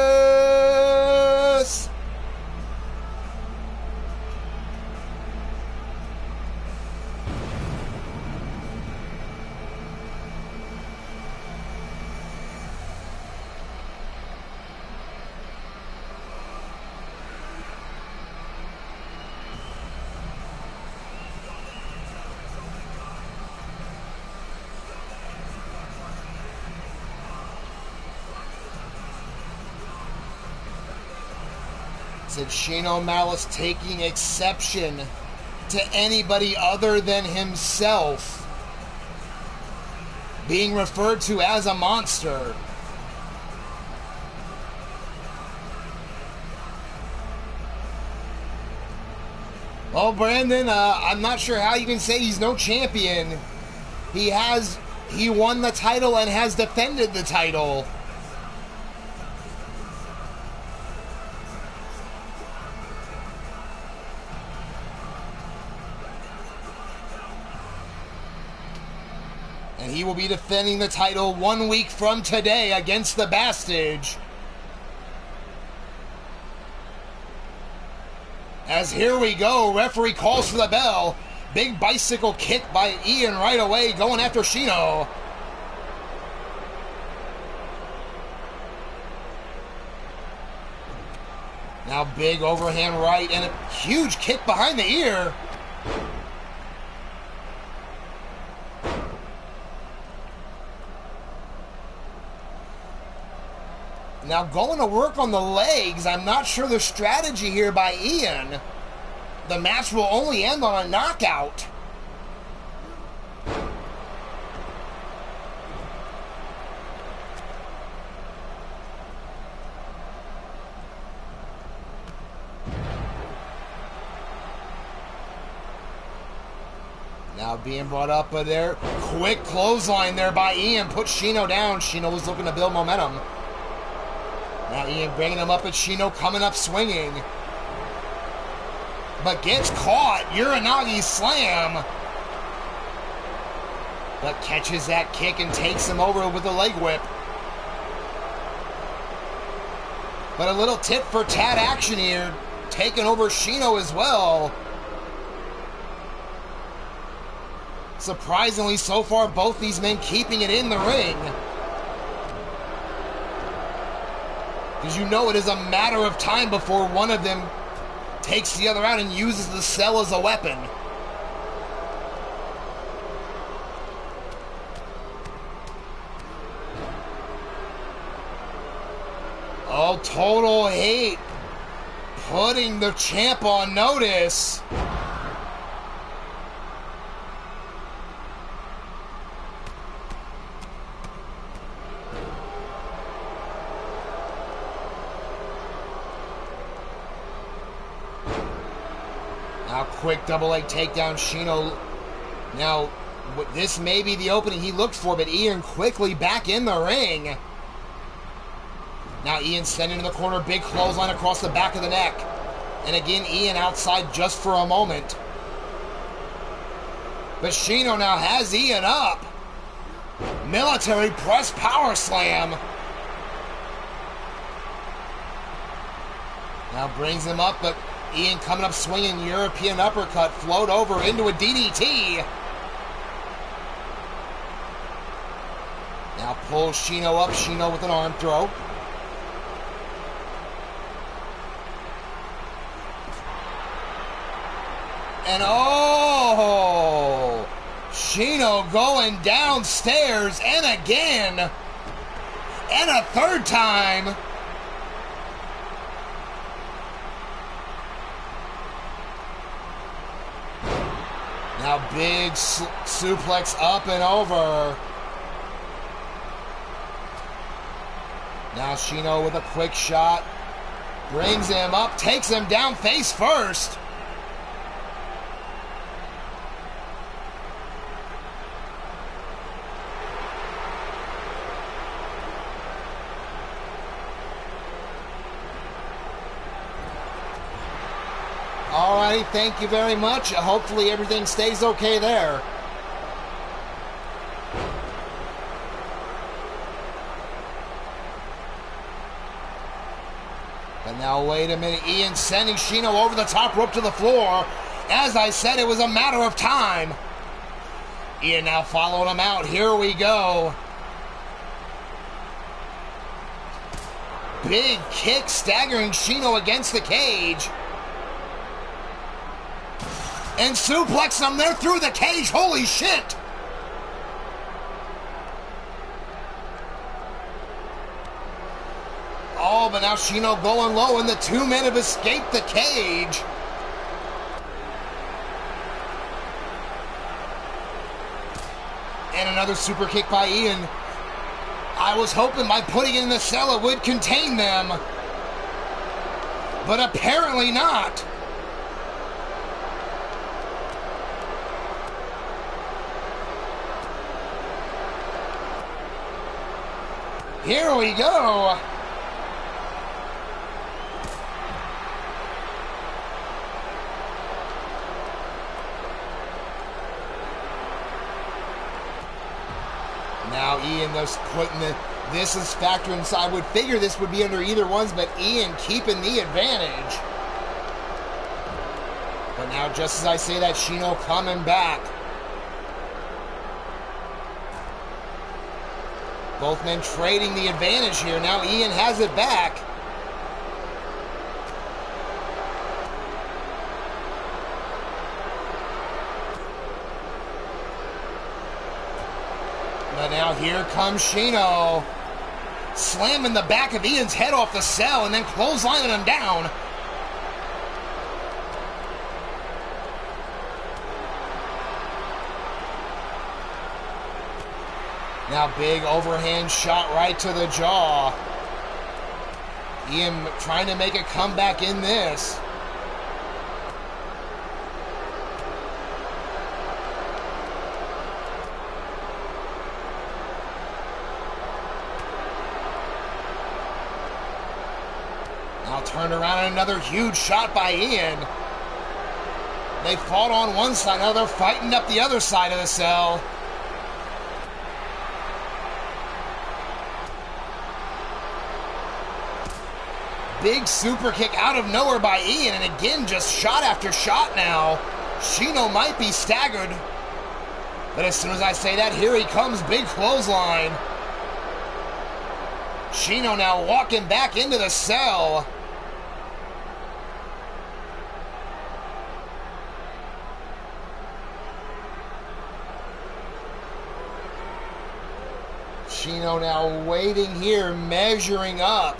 Said Shino Malice taking exception to anybody other than himself being referred to as a monster. Well, Brandon, I'm not sure how you can say he's no champion. He won the title and has defended the title. And he will be defending the title 1 week from today against the Bastage. As here we go, referee calls for the bell. Big bicycle kick by Ian right away, going after Shino. Now big overhand right and a huge kick behind the ear. Now going to work on the legs. I'm not sure the strategy here by Ian. The match will only end on a knockout. Now being brought up there. Quick clothesline there by Ian. Put Shino down. Shino was looking to build momentum. Now Ian bringing him up at Shino, coming up swinging. But gets caught. Uranagi slam. But catches that kick and takes him over with a leg whip. But a little tit for tat action here. Taking over Shino as well. Surprisingly, so far, both these men keeping it in the ring. Because you know it is a matter of time before one of them takes the other out and uses the cell as a weapon. Oh, total hate. Putting the champ on notice. Now quick double leg takedown, Shino. Now, this may be the opening he looked for, but Ian quickly back in the ring. Now Ian sending in the corner, big clothesline across the back of the neck. And again, Ian outside just for a moment. But Shino now has Ian up. Military press power slam. Now brings him up, but Ian coming up swinging, European uppercut, float over into a DDT. Now pulls Shino up, Shino with an arm throw. And oh, Shino going downstairs and again, and a third time. Now big suplex up and over. Now Shino with a quick shot. Brings him up, takes him down face first. Alrighty, thank you very much. Hopefully everything stays okay there. But now wait a minute, Ian sending Shino over the top rope to the floor. As I said, it was a matter of time. Ian now following him out. Here we go. Big kick staggering Shino against the cage. And suplexing him there through the cage. Holy shit! Oh, but now Shino going low, and the two men have escaped the cage. And another super kick by Ian. I was hoping by putting it in the cell it would contain them. But apparently not. Here we go. Now Ian just putting this is factoring, so I would figure this would be under either one's, but Ian keeping the advantage. But now just as I say that, Shino coming back. Both men trading the advantage here. Now Ian has it back. But now here comes Shino. slamming the back of Ian's head off the cell and then clotheslining him down. Now big overhand shot right to the jaw. Ian trying to make a comeback in this. Now turned around and another huge shot by Ian. They fought on one side, now they're fighting up the other side of the cell. Big super kick out of nowhere by Ian, and again, just shot after shot now. Shino might be staggered. But as soon as I say that, here he comes, big clothesline. Shino now walking back into the cell. Shino now waiting here, measuring up.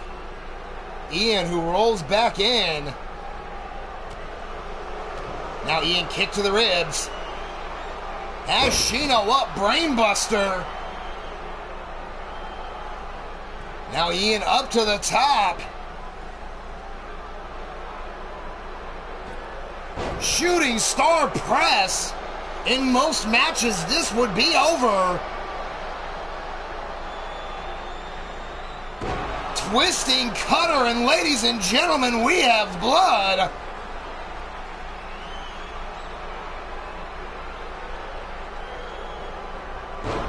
Ian, who rolls back in. Now Ian kick to the ribs. Has Shino up, brainbuster. Now Ian up to the top. Shooting star press. In most matches, this would be over. Twisting cutter, and ladies and gentlemen, we have blood.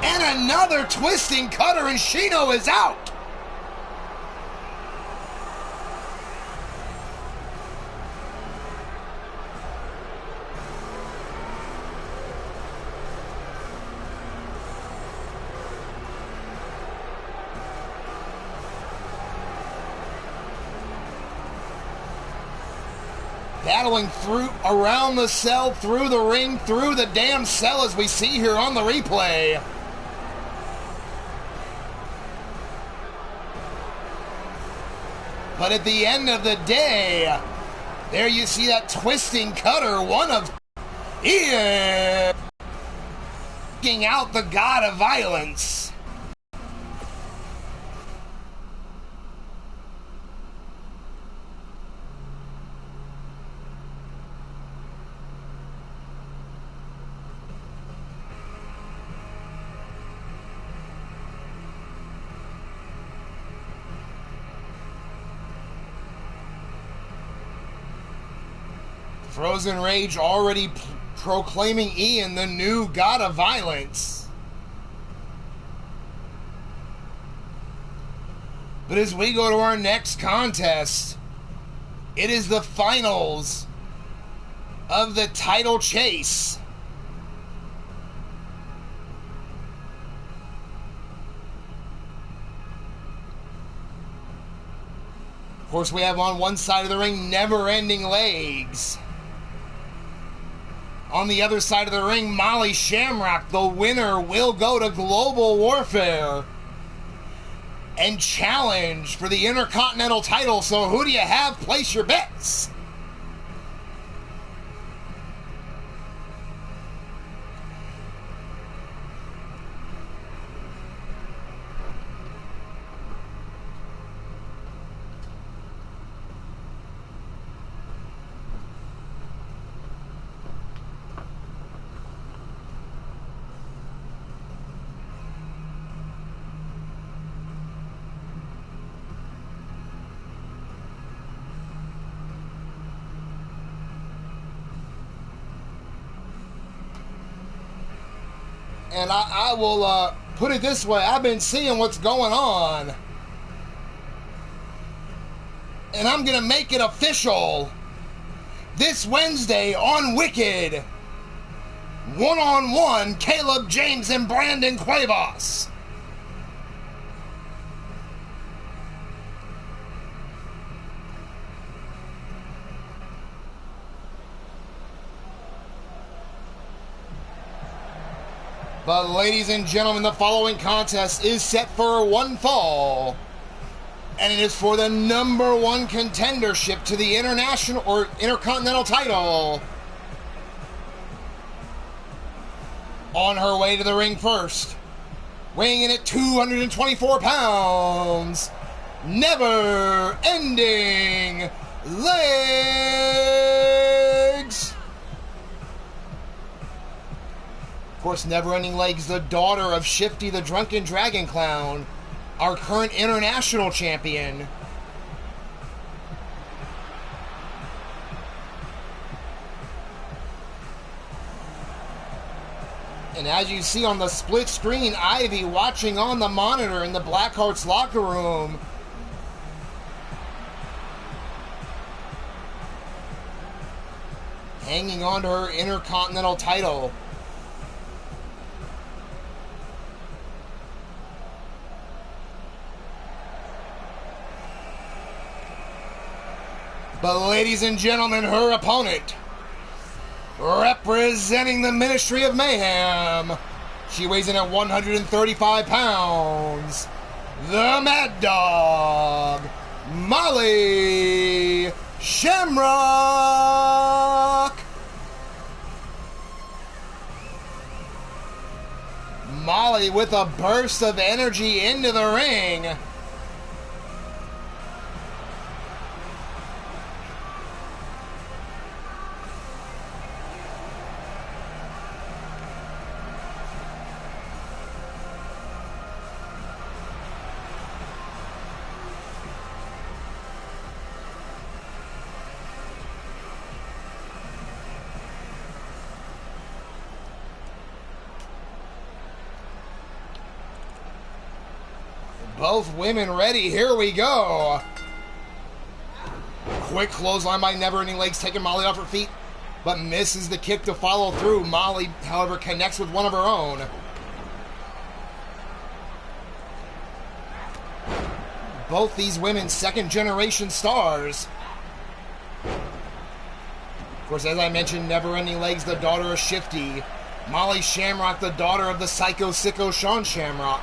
And another twisting cutter, and Shino is out. Battling through, around the cell, through the ring, through the damn cell, as we see here on the replay. But at the end of the day, there you see that twisting cutter, one of Ian, taking out the god of violence. Frozen Rage already proclaiming Ian the new god of violence. But as we go to our next contest, it is the finals of the title chase. Of course, we have on one side of the ring Never-Ending Legs. On the other side of the ring, Molly Shamrock. The winner will go to Global Warfare and challenge for the Intercontinental title. So who do you have? Place your bets. And I will put it this way. I've been seeing what's going on. And I'm going to make it official. This Wednesday on Wicked, one-on-one, Caleb James and Brandon Cuevas. But ladies and gentlemen, the following contest is set for one fall. And it is for the #1 contendership to the international or intercontinental title. On her way to the ring first, weighing in at 224 pounds, Never Ending Legs. Of course, Never Ending Legs, the daughter of Shifty the Drunken Dragon Clown, our current international champion. And as you see on the split screen, Ivy watching on the monitor in the Blackheart's locker room. Hanging on to her Intercontinental title. But ladies and gentlemen, her opponent, representing the Ministry of Mayhem, she weighs in at 135 pounds, the Mad Dog, Molly Shamrock. Molly with a burst of energy into the ring. Both women ready. Here we go. Quick clothesline by Never Ending Legs, taking Molly off her feet, but misses the kick to follow through. Molly, however, connects with one of her own. Both these women, second-generation stars. Of course, as I mentioned, Never Ending Legs, the daughter of Shifty. Molly Shamrock, the daughter of the Psycho Sicko Sean Shamrock.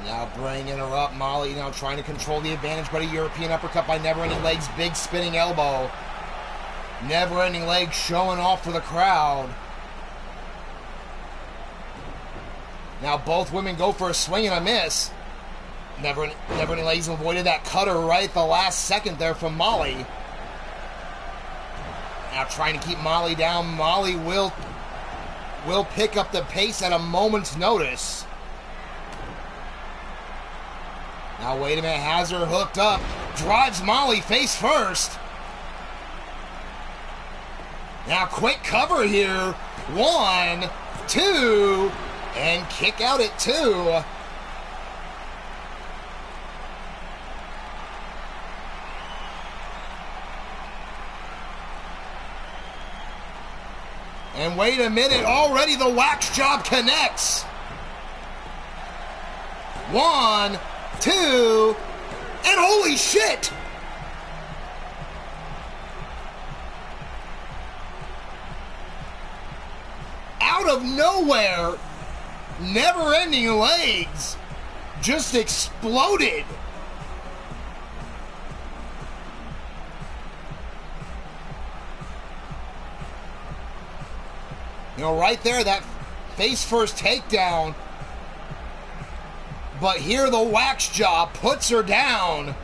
Now bringing her up, Molly now trying to control the advantage, but a European uppercut by Never Ending Legs, big spinning elbow. Never Ending Legs showing off for the crowd. Now both women go for a swing and a miss. Never Ending Legs avoided that cutter right at the last second there from Molly. Now trying to keep Molly down. Molly will pick up the pace at a moment's notice. Now wait a minute, has her hooked up. Drives Molly face first. Now quick cover here. 1, 2, and kick out at 2. And wait a minute, already the wax job connects. 1, 2, and holy shit! Out of nowhere, Never Ending Legs just exploded. You know, right there, that face first takedown. But here the wax jaw puts her down.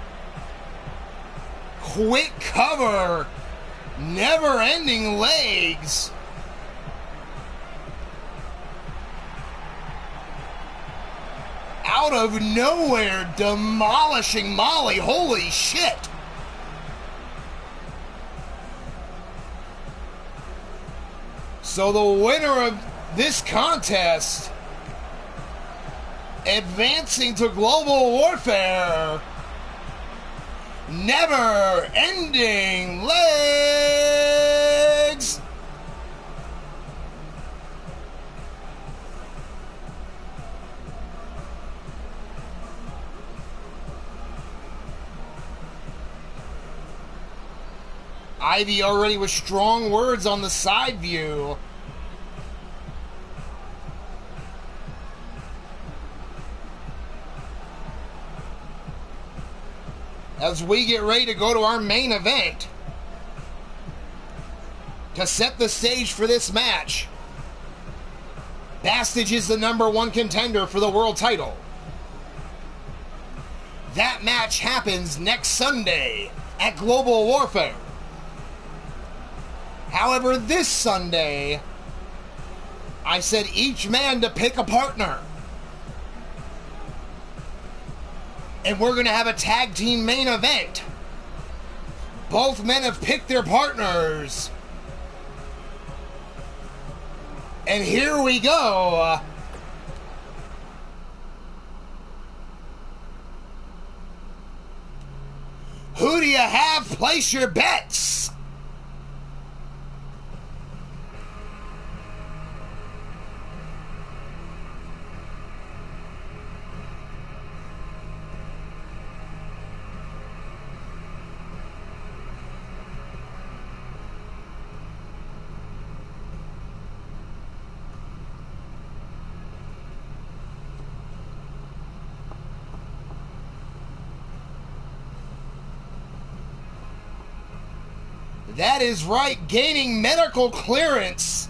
Quick cover. Never Ending Legs. Out of nowhere, demolishing Molly. Holy shit. So the winner of this contest, advancing to Global Warfare, Never Ending Legs. Ivy already with strong words on the side view. As we get ready to go to our main event to set the stage for this match, Bastage is the #1 contender for the world title. That match happens next Sunday at Global Warfare. However, this Sunday, I said each man to pick a partner. And we're going to have a tag team main event. Both men have picked their partners. And here we go. Who do you have? Place your bets. That is right, gaining medical clearance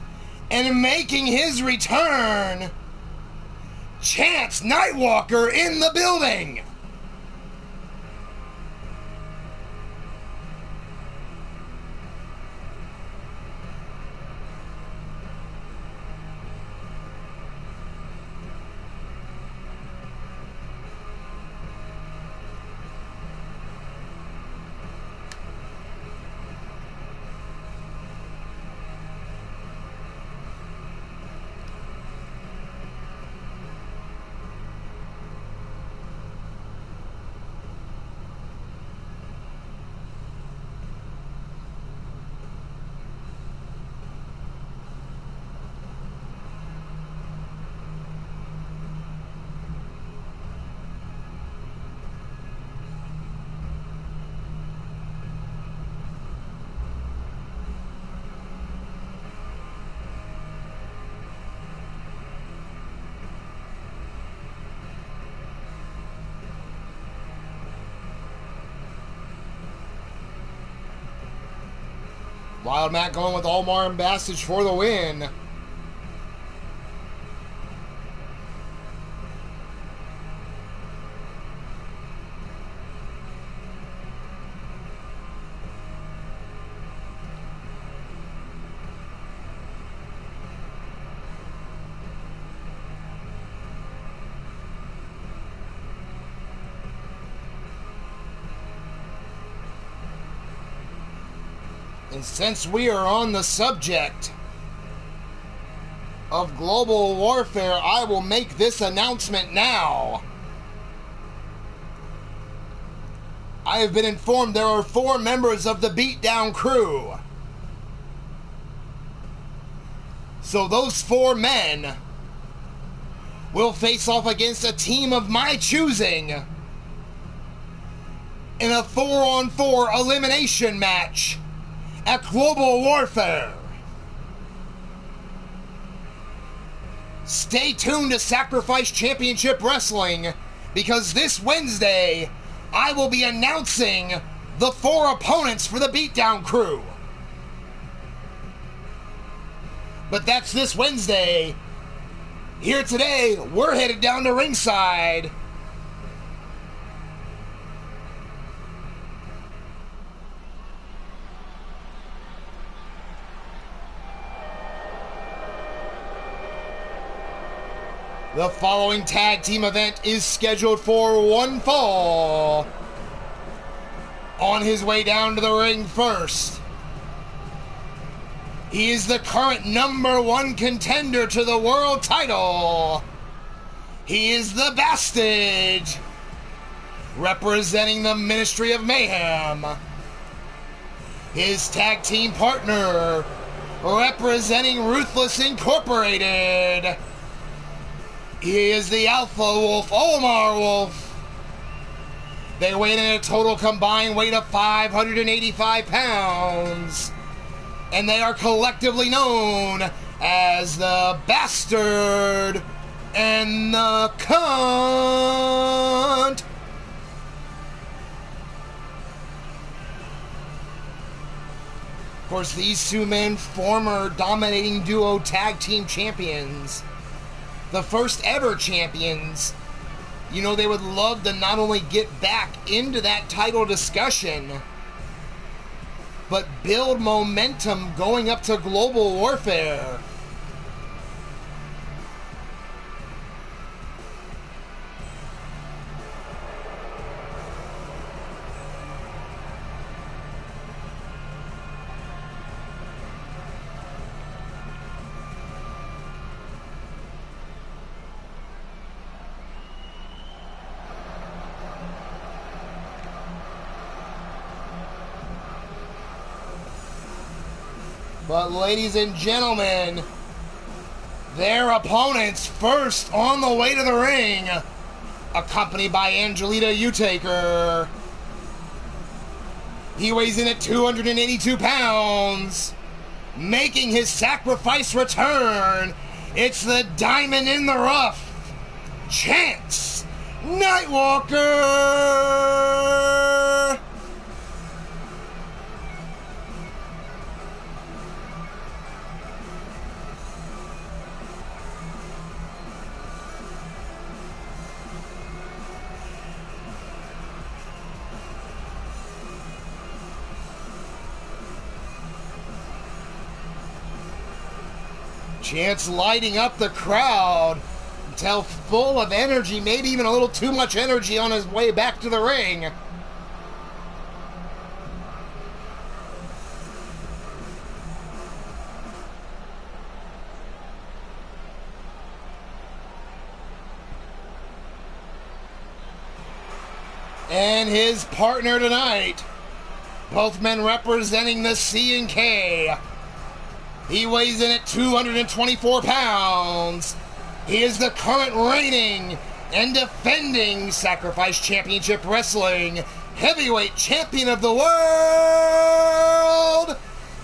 and making his return, Chance Nightwalker in the building. Wild Matt going with Omar and Bastage for the win. And since we are on the subject of global warfare, I will make this announcement now. I have been informed there are 4 members of the Beatdown crew. So those 4 men will face off against a team of my choosing in a 4-on-4 elimination match at Global Warfare. Stay tuned to Sacrifice Championship Wrestling, because this Wednesday I will be announcing the 4 opponents for the Beatdown crew. But that's this Wednesday. Here today, we're headed down to ringside. The following tag team event is scheduled for one fall. On his way down to the ring first, he is the current #1 contender to the world title. He is the Bastage, representing the Ministry of Mayhem. His tag team partner, representing Ruthless Incorporated, he is the Alpha Wolf, Omar Wolf. They weigh in at a total combined weight of 585 pounds. And they are collectively known as the Bastard and the Cunt. Of course, these two men, former dominating duo tag team champions, the first ever champions. You know, they would love to not only get back into that title discussion, but build momentum going up to Global Warfare. But ladies and gentlemen, their opponents first on the way to the ring, accompanied by Angelita Utaker. He weighs in at 282 pounds, making his sacrifice return. It's the diamond in the rough, Chance Nightwalker. Chance lighting up the crowd until full of energy, maybe even a little too much energy on his way back to the ring. And his partner tonight, both men representing the C&K. He weighs in at 224 pounds. He is the current reigning and defending Sacrifice Championship Wrestling Heavyweight Champion of the World,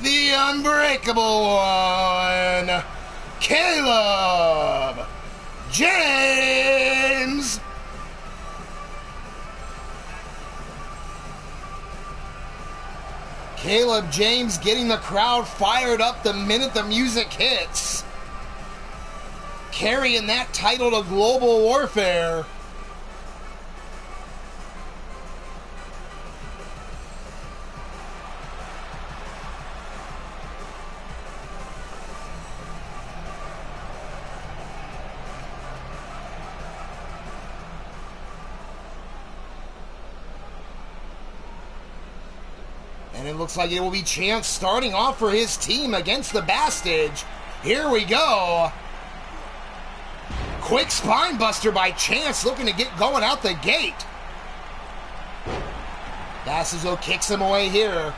the Unbreakable One, Caleb James. Caleb James getting the crowd fired up the minute the music hits. Carrying that title to Global Warfare. And it looks like it will be Chance starting off for his team against the Bastage. Here we go. Quick spine buster by Chance, looking to get going out the gate. Bastage kicks him away here.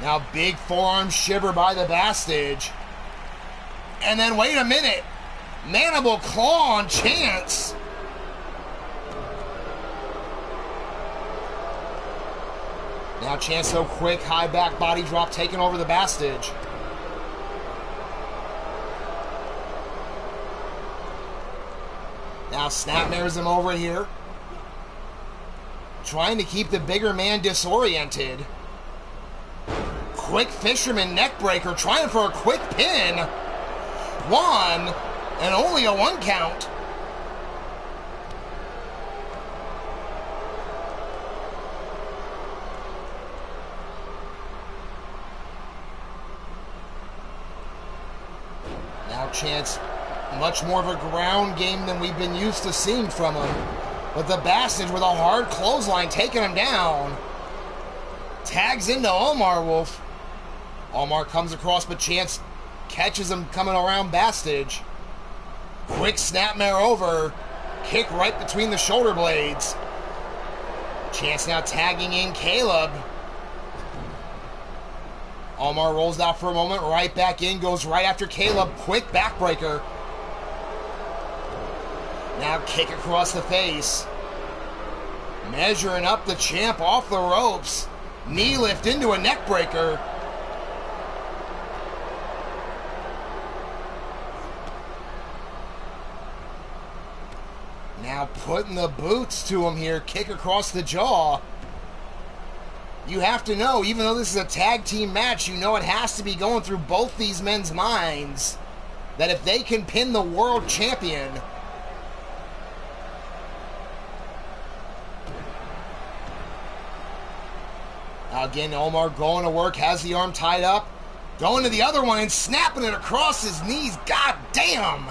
Now big forearm shiver by the Bastage. And then wait a minute. Mandible claw on Chance. Now Chance so quick, high back body drop taking over the Bastage. Now snapmares him over here. Trying to keep the bigger man disoriented. Quick fisherman neckbreaker, trying for a quick pin. One, and only a 1 count. Now Chance, much more of a ground game than we've been used to seeing from him. But the Bastage with a hard clothesline taking him down. Tags into Omar Wolf. Omar comes across, but Chance catches him coming around Bastage. Quick snapmare over. Kick right between the shoulder blades. Chance now tagging in Caleb. Omar rolls out for a moment, right back in, goes right after Caleb. Quick backbreaker. Now kick across the face. Measuring up the champ off the ropes. Knee lift into a neck breaker. Now putting the boots to him here. Kick across the jaw. You have to know, even though this is a tag team match, you know it has to be going through both these men's minds that if they can pin the world champion, again, Omar going to work, has the arm tied up, going to the other one and snapping it across his knees. God damn!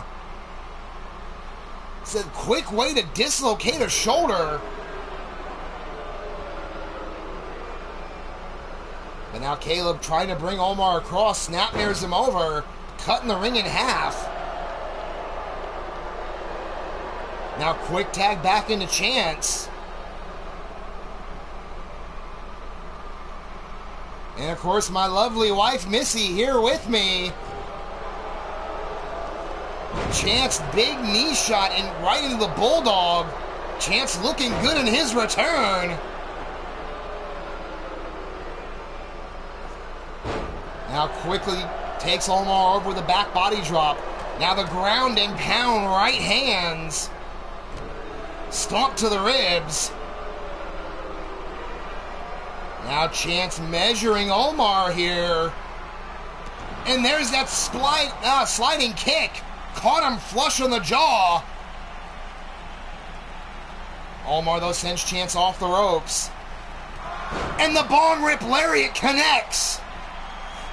It's a quick way to dislocate a shoulder. But now Caleb trying to bring Omar across, snapmares him over, cutting the ring in half. Now quick tag back into Chance. And of course my lovely wife Missy here with me. Chance big knee shot and right into the Bulldog. Chance looking good in his return. Now quickly takes Omar over with a back body drop. Now the ground and pound right hands. Stomp to the ribs. Now Chance measuring Omar here. And there's that sliding kick. Caught him flush on the jaw. Omar though sends Chance off the ropes. And the Bone Rip Lariat connects.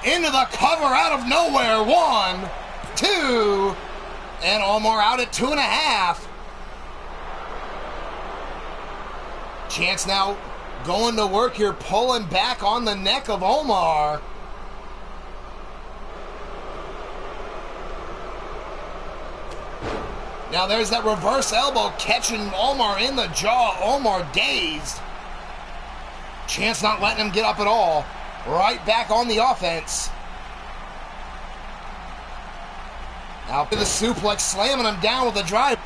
Into the cover out of nowhere. 1, 2, and Omar out at 2.5. Chance now going to work here, pulling back on the neck of Omar. Now there's that reverse elbow catching Omar in the jaw. Omar dazed. Chance not letting him get up at all. Right back on the offense. Now to the suplex, slamming him down with a drive.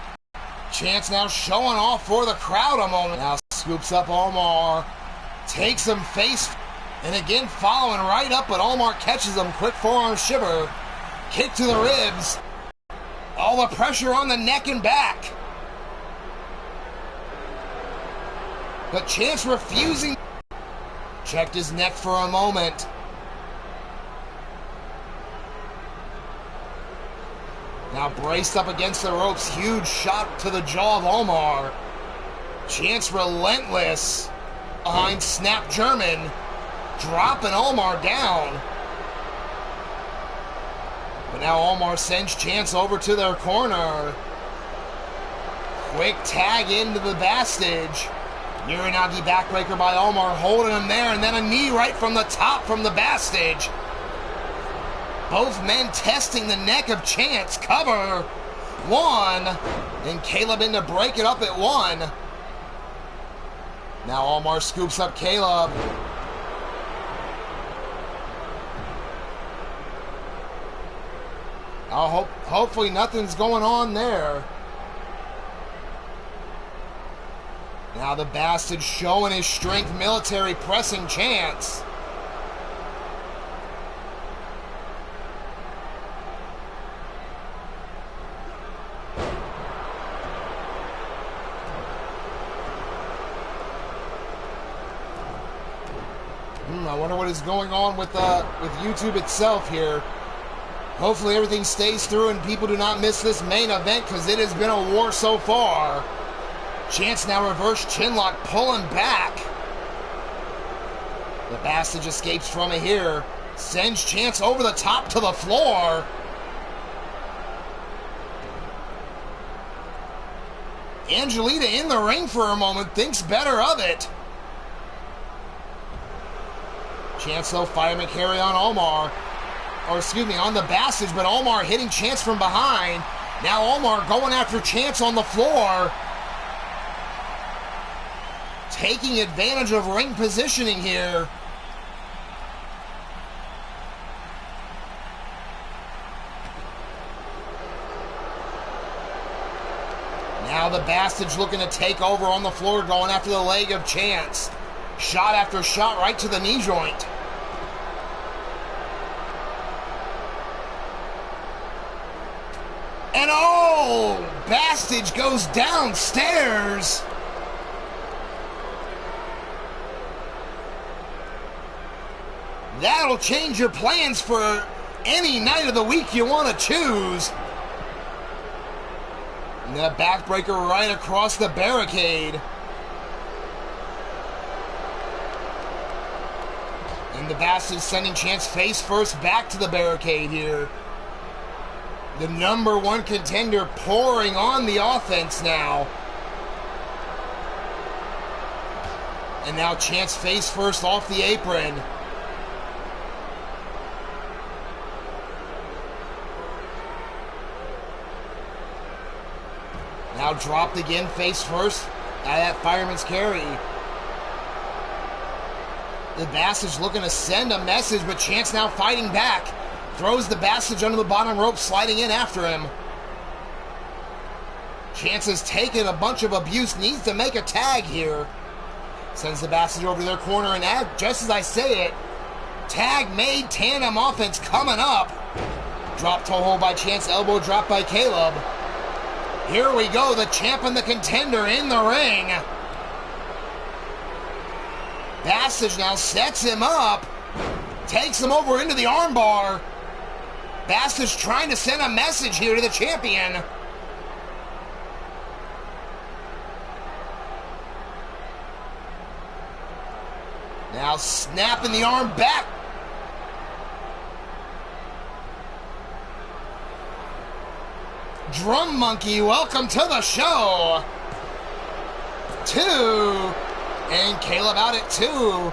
Chance now showing off for the crowd a moment. Now scoops up Omar. Takes him face. And again following right up, but Omar catches him. Quick forearm shiver. Kick to the ribs. All the pressure on the neck and back. But Chance refusing. Checked his neck for a moment. Now braced up against the ropes. Huge shot to the jaw of Omar. Chance relentless. Behind Snap German. Dropping Omar down. But now Omar sends Chance over to their corner. Quick tag into the Bastage. Uranagi backbreaker by Omar, holding him there, and then a knee right from the top from the Bastage. Both men testing the neck of Chance. Cover. 1. And Caleb in to break it up at 1. Now Omar scoops up Caleb. Hopefully nothing's going on there. Now the Bastard showing his strength, military pressing Chance. I wonder what is going on with YouTube itself here. Hopefully everything stays through and people do not miss this main event, because it has been a war so far. Chance now reverse chinlock, pulling back. The Bastard escapes from it here. Sends Chance over the top to the floor. Angelita in the ring for a moment, thinks better of it. Chance though, fireman carry on Omar. Or excuse me, on the Bastard, but Omar hitting Chance from behind. Now Omar going after Chance on the floor. Taking advantage of ring positioning here. Now Now the Bastards looking to take over on the floor, going after the leg of Chance. Shot after shot right to the knee joint. And oh, Bastage goes downstairs. That'll change your plans for any night of the week you want to choose. And then a backbreaker right across the barricade. And the Bastards sending Chance face first back to the barricade here. The #1 contender pouring on the offense now. And now Chance face first off the apron. Now dropped again face first out of that fireman's carry. The Bastards looking to send a message, but Chance now fighting back. Throws the Bastards under the bottom rope, sliding in after him. Chance has taken a bunch of abuse, needs to make a tag here. Sends the Bastards over to their corner, and just as I say it, tag made, tandem offense coming up. Drop toe hold by Chance, elbow drop by Caleb. Here we go, the champ and the contender in the ring. Bastage now sets him up, takes him over into the armbar. Bastage trying to send a message here to the champion. Now snapping the arm back. Drum Monkey, welcome to the show. 2. And Caleb out at 2.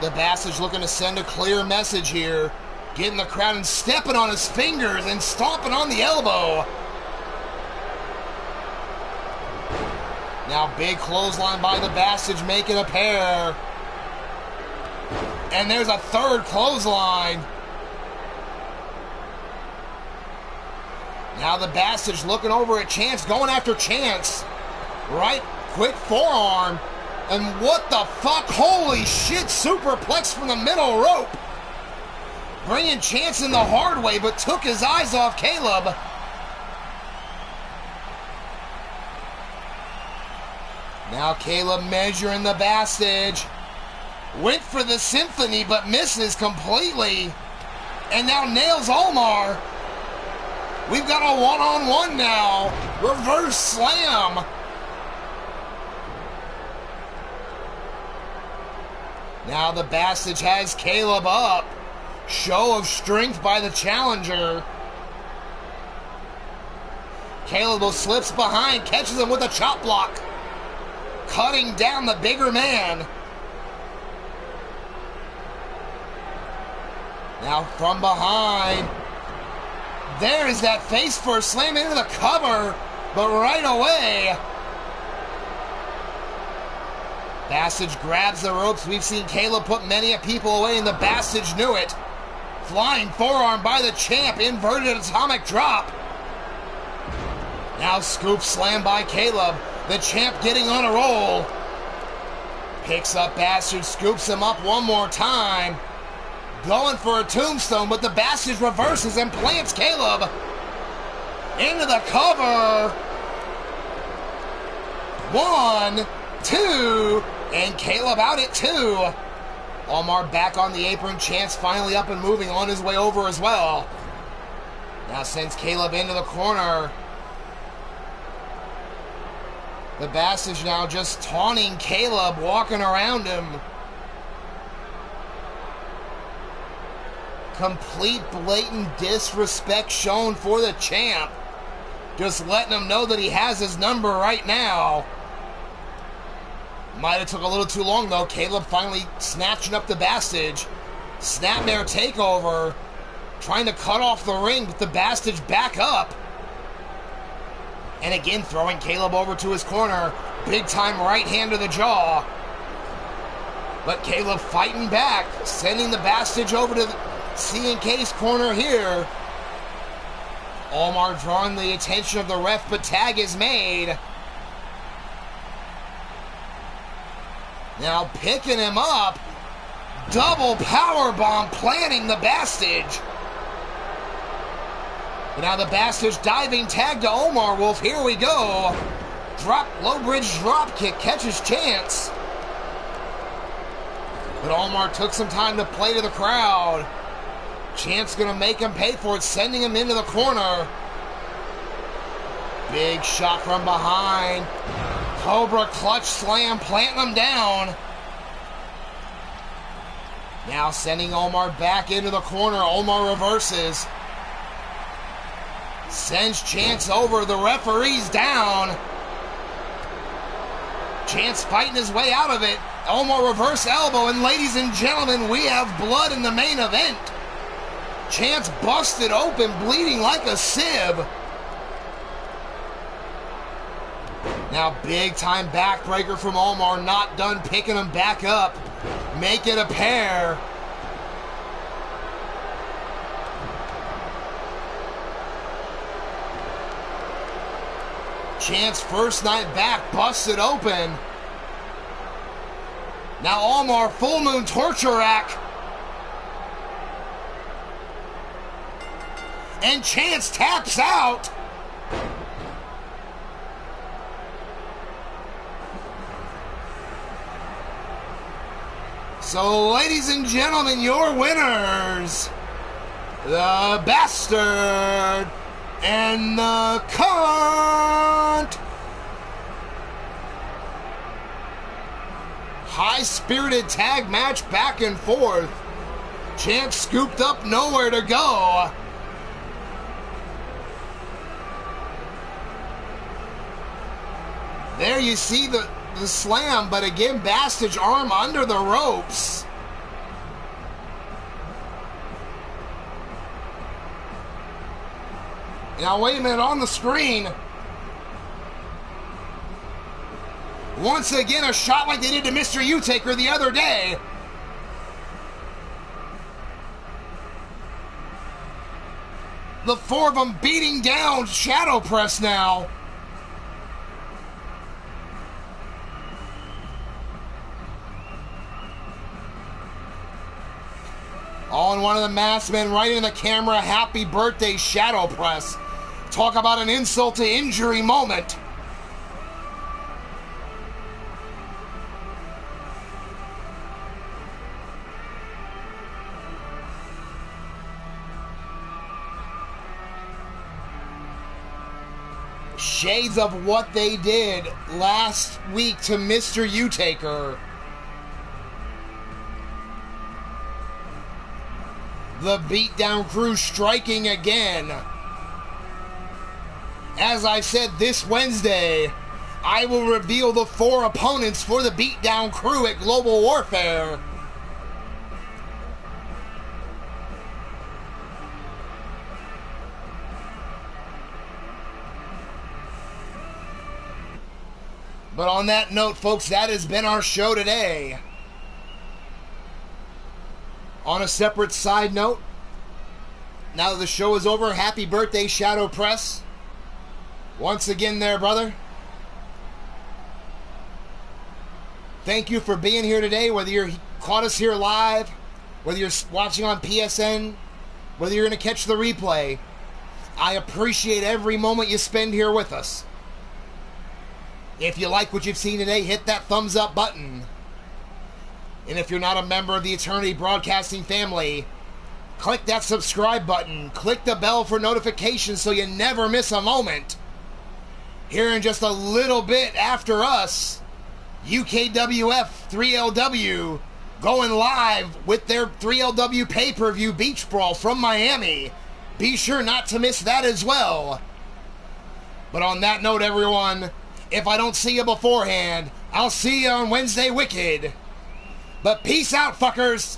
The Bastards looking to send a clear message here. Getting the crowd and stepping on his fingers and stomping on the elbow. Now big clothesline by the Bastards, making a pair. And there's a third clothesline. Now the Bastards looking over at Chance, going after Chance. Right, quick forearm. And what the fuck? Holy shit, superplex from the middle rope. Bringing Chance in the hard way, but took his eyes off Caleb. Now Caleb measuring the Bastage. Went for the symphony, but misses completely. And now nails Omar. We've got a one-on-one now. Reverse slam. Now the Bastage has Caleb up. Show of strength by the challenger. Caleb slips behind, catches him with a chop block. Cutting down the bigger man. Now from behind. There is that face first slam into the cover, but right away. Bastage grabs the ropes. We've seen Caleb put many a people away, and the Bastage knew it. Flying forearm by the champ, inverted atomic drop. Now scoop slam by Caleb. The champ getting on a roll. Picks up Bastage, scoops him up one more time. Going for a tombstone, but the Bastage reverses and plants Caleb into the cover. 1, 2, and Caleb out at 2. Omar back on the apron. Chance finally up and moving, on his way over as well. Now sends Caleb into the corner. The Bastage now just taunting Caleb, walking around him. Complete blatant disrespect shown for the champ. Just letting him know that he has his number right now. Might have took a little too long though. Caleb finally snatching up the Bastage. Snapmare takeover. Trying to cut off the ring, but the Bastage back up. And again throwing Caleb over to his corner. Big time right hand to the jaw. But Caleb fighting back. Sending the Bastage over to the C&K's corner here. Omar drawing the attention of the ref, but tag is made. Now picking him up. Double power bomb planting the Bastage. But now the Bastage diving tag to Omar Wolf. Here we go. Low bridge drop kick catches Chance. But Omar took some time to play to the crowd. Chance gonna make him pay for it, sending him into the corner. Big shot from behind. Cobra clutch slam, planting him down. Now sending Omar back into the corner. Omar reverses. Sends Chance over. The referee's down. Chance fighting his way out of it. Omar reverse elbow. And ladies and gentlemen, we have blood in the main event. Chance busted open, bleeding like a sieve. Now big time backbreaker from Omar. Not done picking him back up. Make it a pair. Chance first night back, busted open. Now Omar full moon torture rack. And Chance taps out. So, ladies and gentlemen, your winners, the Bastard and the Cunt. High-spirited tag match back and forth. Chance scooped up, nowhere to go. There you see the slam, but again, Bastage arm under the ropes. Now, wait a minute, on the screen. Once again, a shot like they did to Mr. U-Taker the other day. The four of them beating down Shadow Press now. All in one of the masked men right in the camera. Happy birthday, Shadow Press. Talk about an insult to injury moment. Shades of what they did last week to Mr. U-Taker. The Beatdown Crew striking again. As I said, this Wednesday, I will reveal the 4 opponents for the Beatdown Crew at Global Warfare. But on that note, folks, that has been our show today. On a separate side note, now that the show is over, happy birthday, Shadow Press. Once again there, brother. Thank you for being here today, whether you caught us here live, whether you're watching on PSN, whether you're going to catch the replay. I appreciate every moment you spend here with us. If you like what you've seen today, hit that thumbs up button. And if you're not a member of the Eternity Broadcasting family, click that subscribe button. Click the bell for notifications so you never miss a moment. Here in just a little bit after us, UKWF 3LW going live with their 3LW pay-per-view Beach Brawl from Miami. Be sure not to miss that as well. But on that note, everyone, if I don't see you beforehand, I'll see you on Wednesday Wicked. But peace out, fuckers!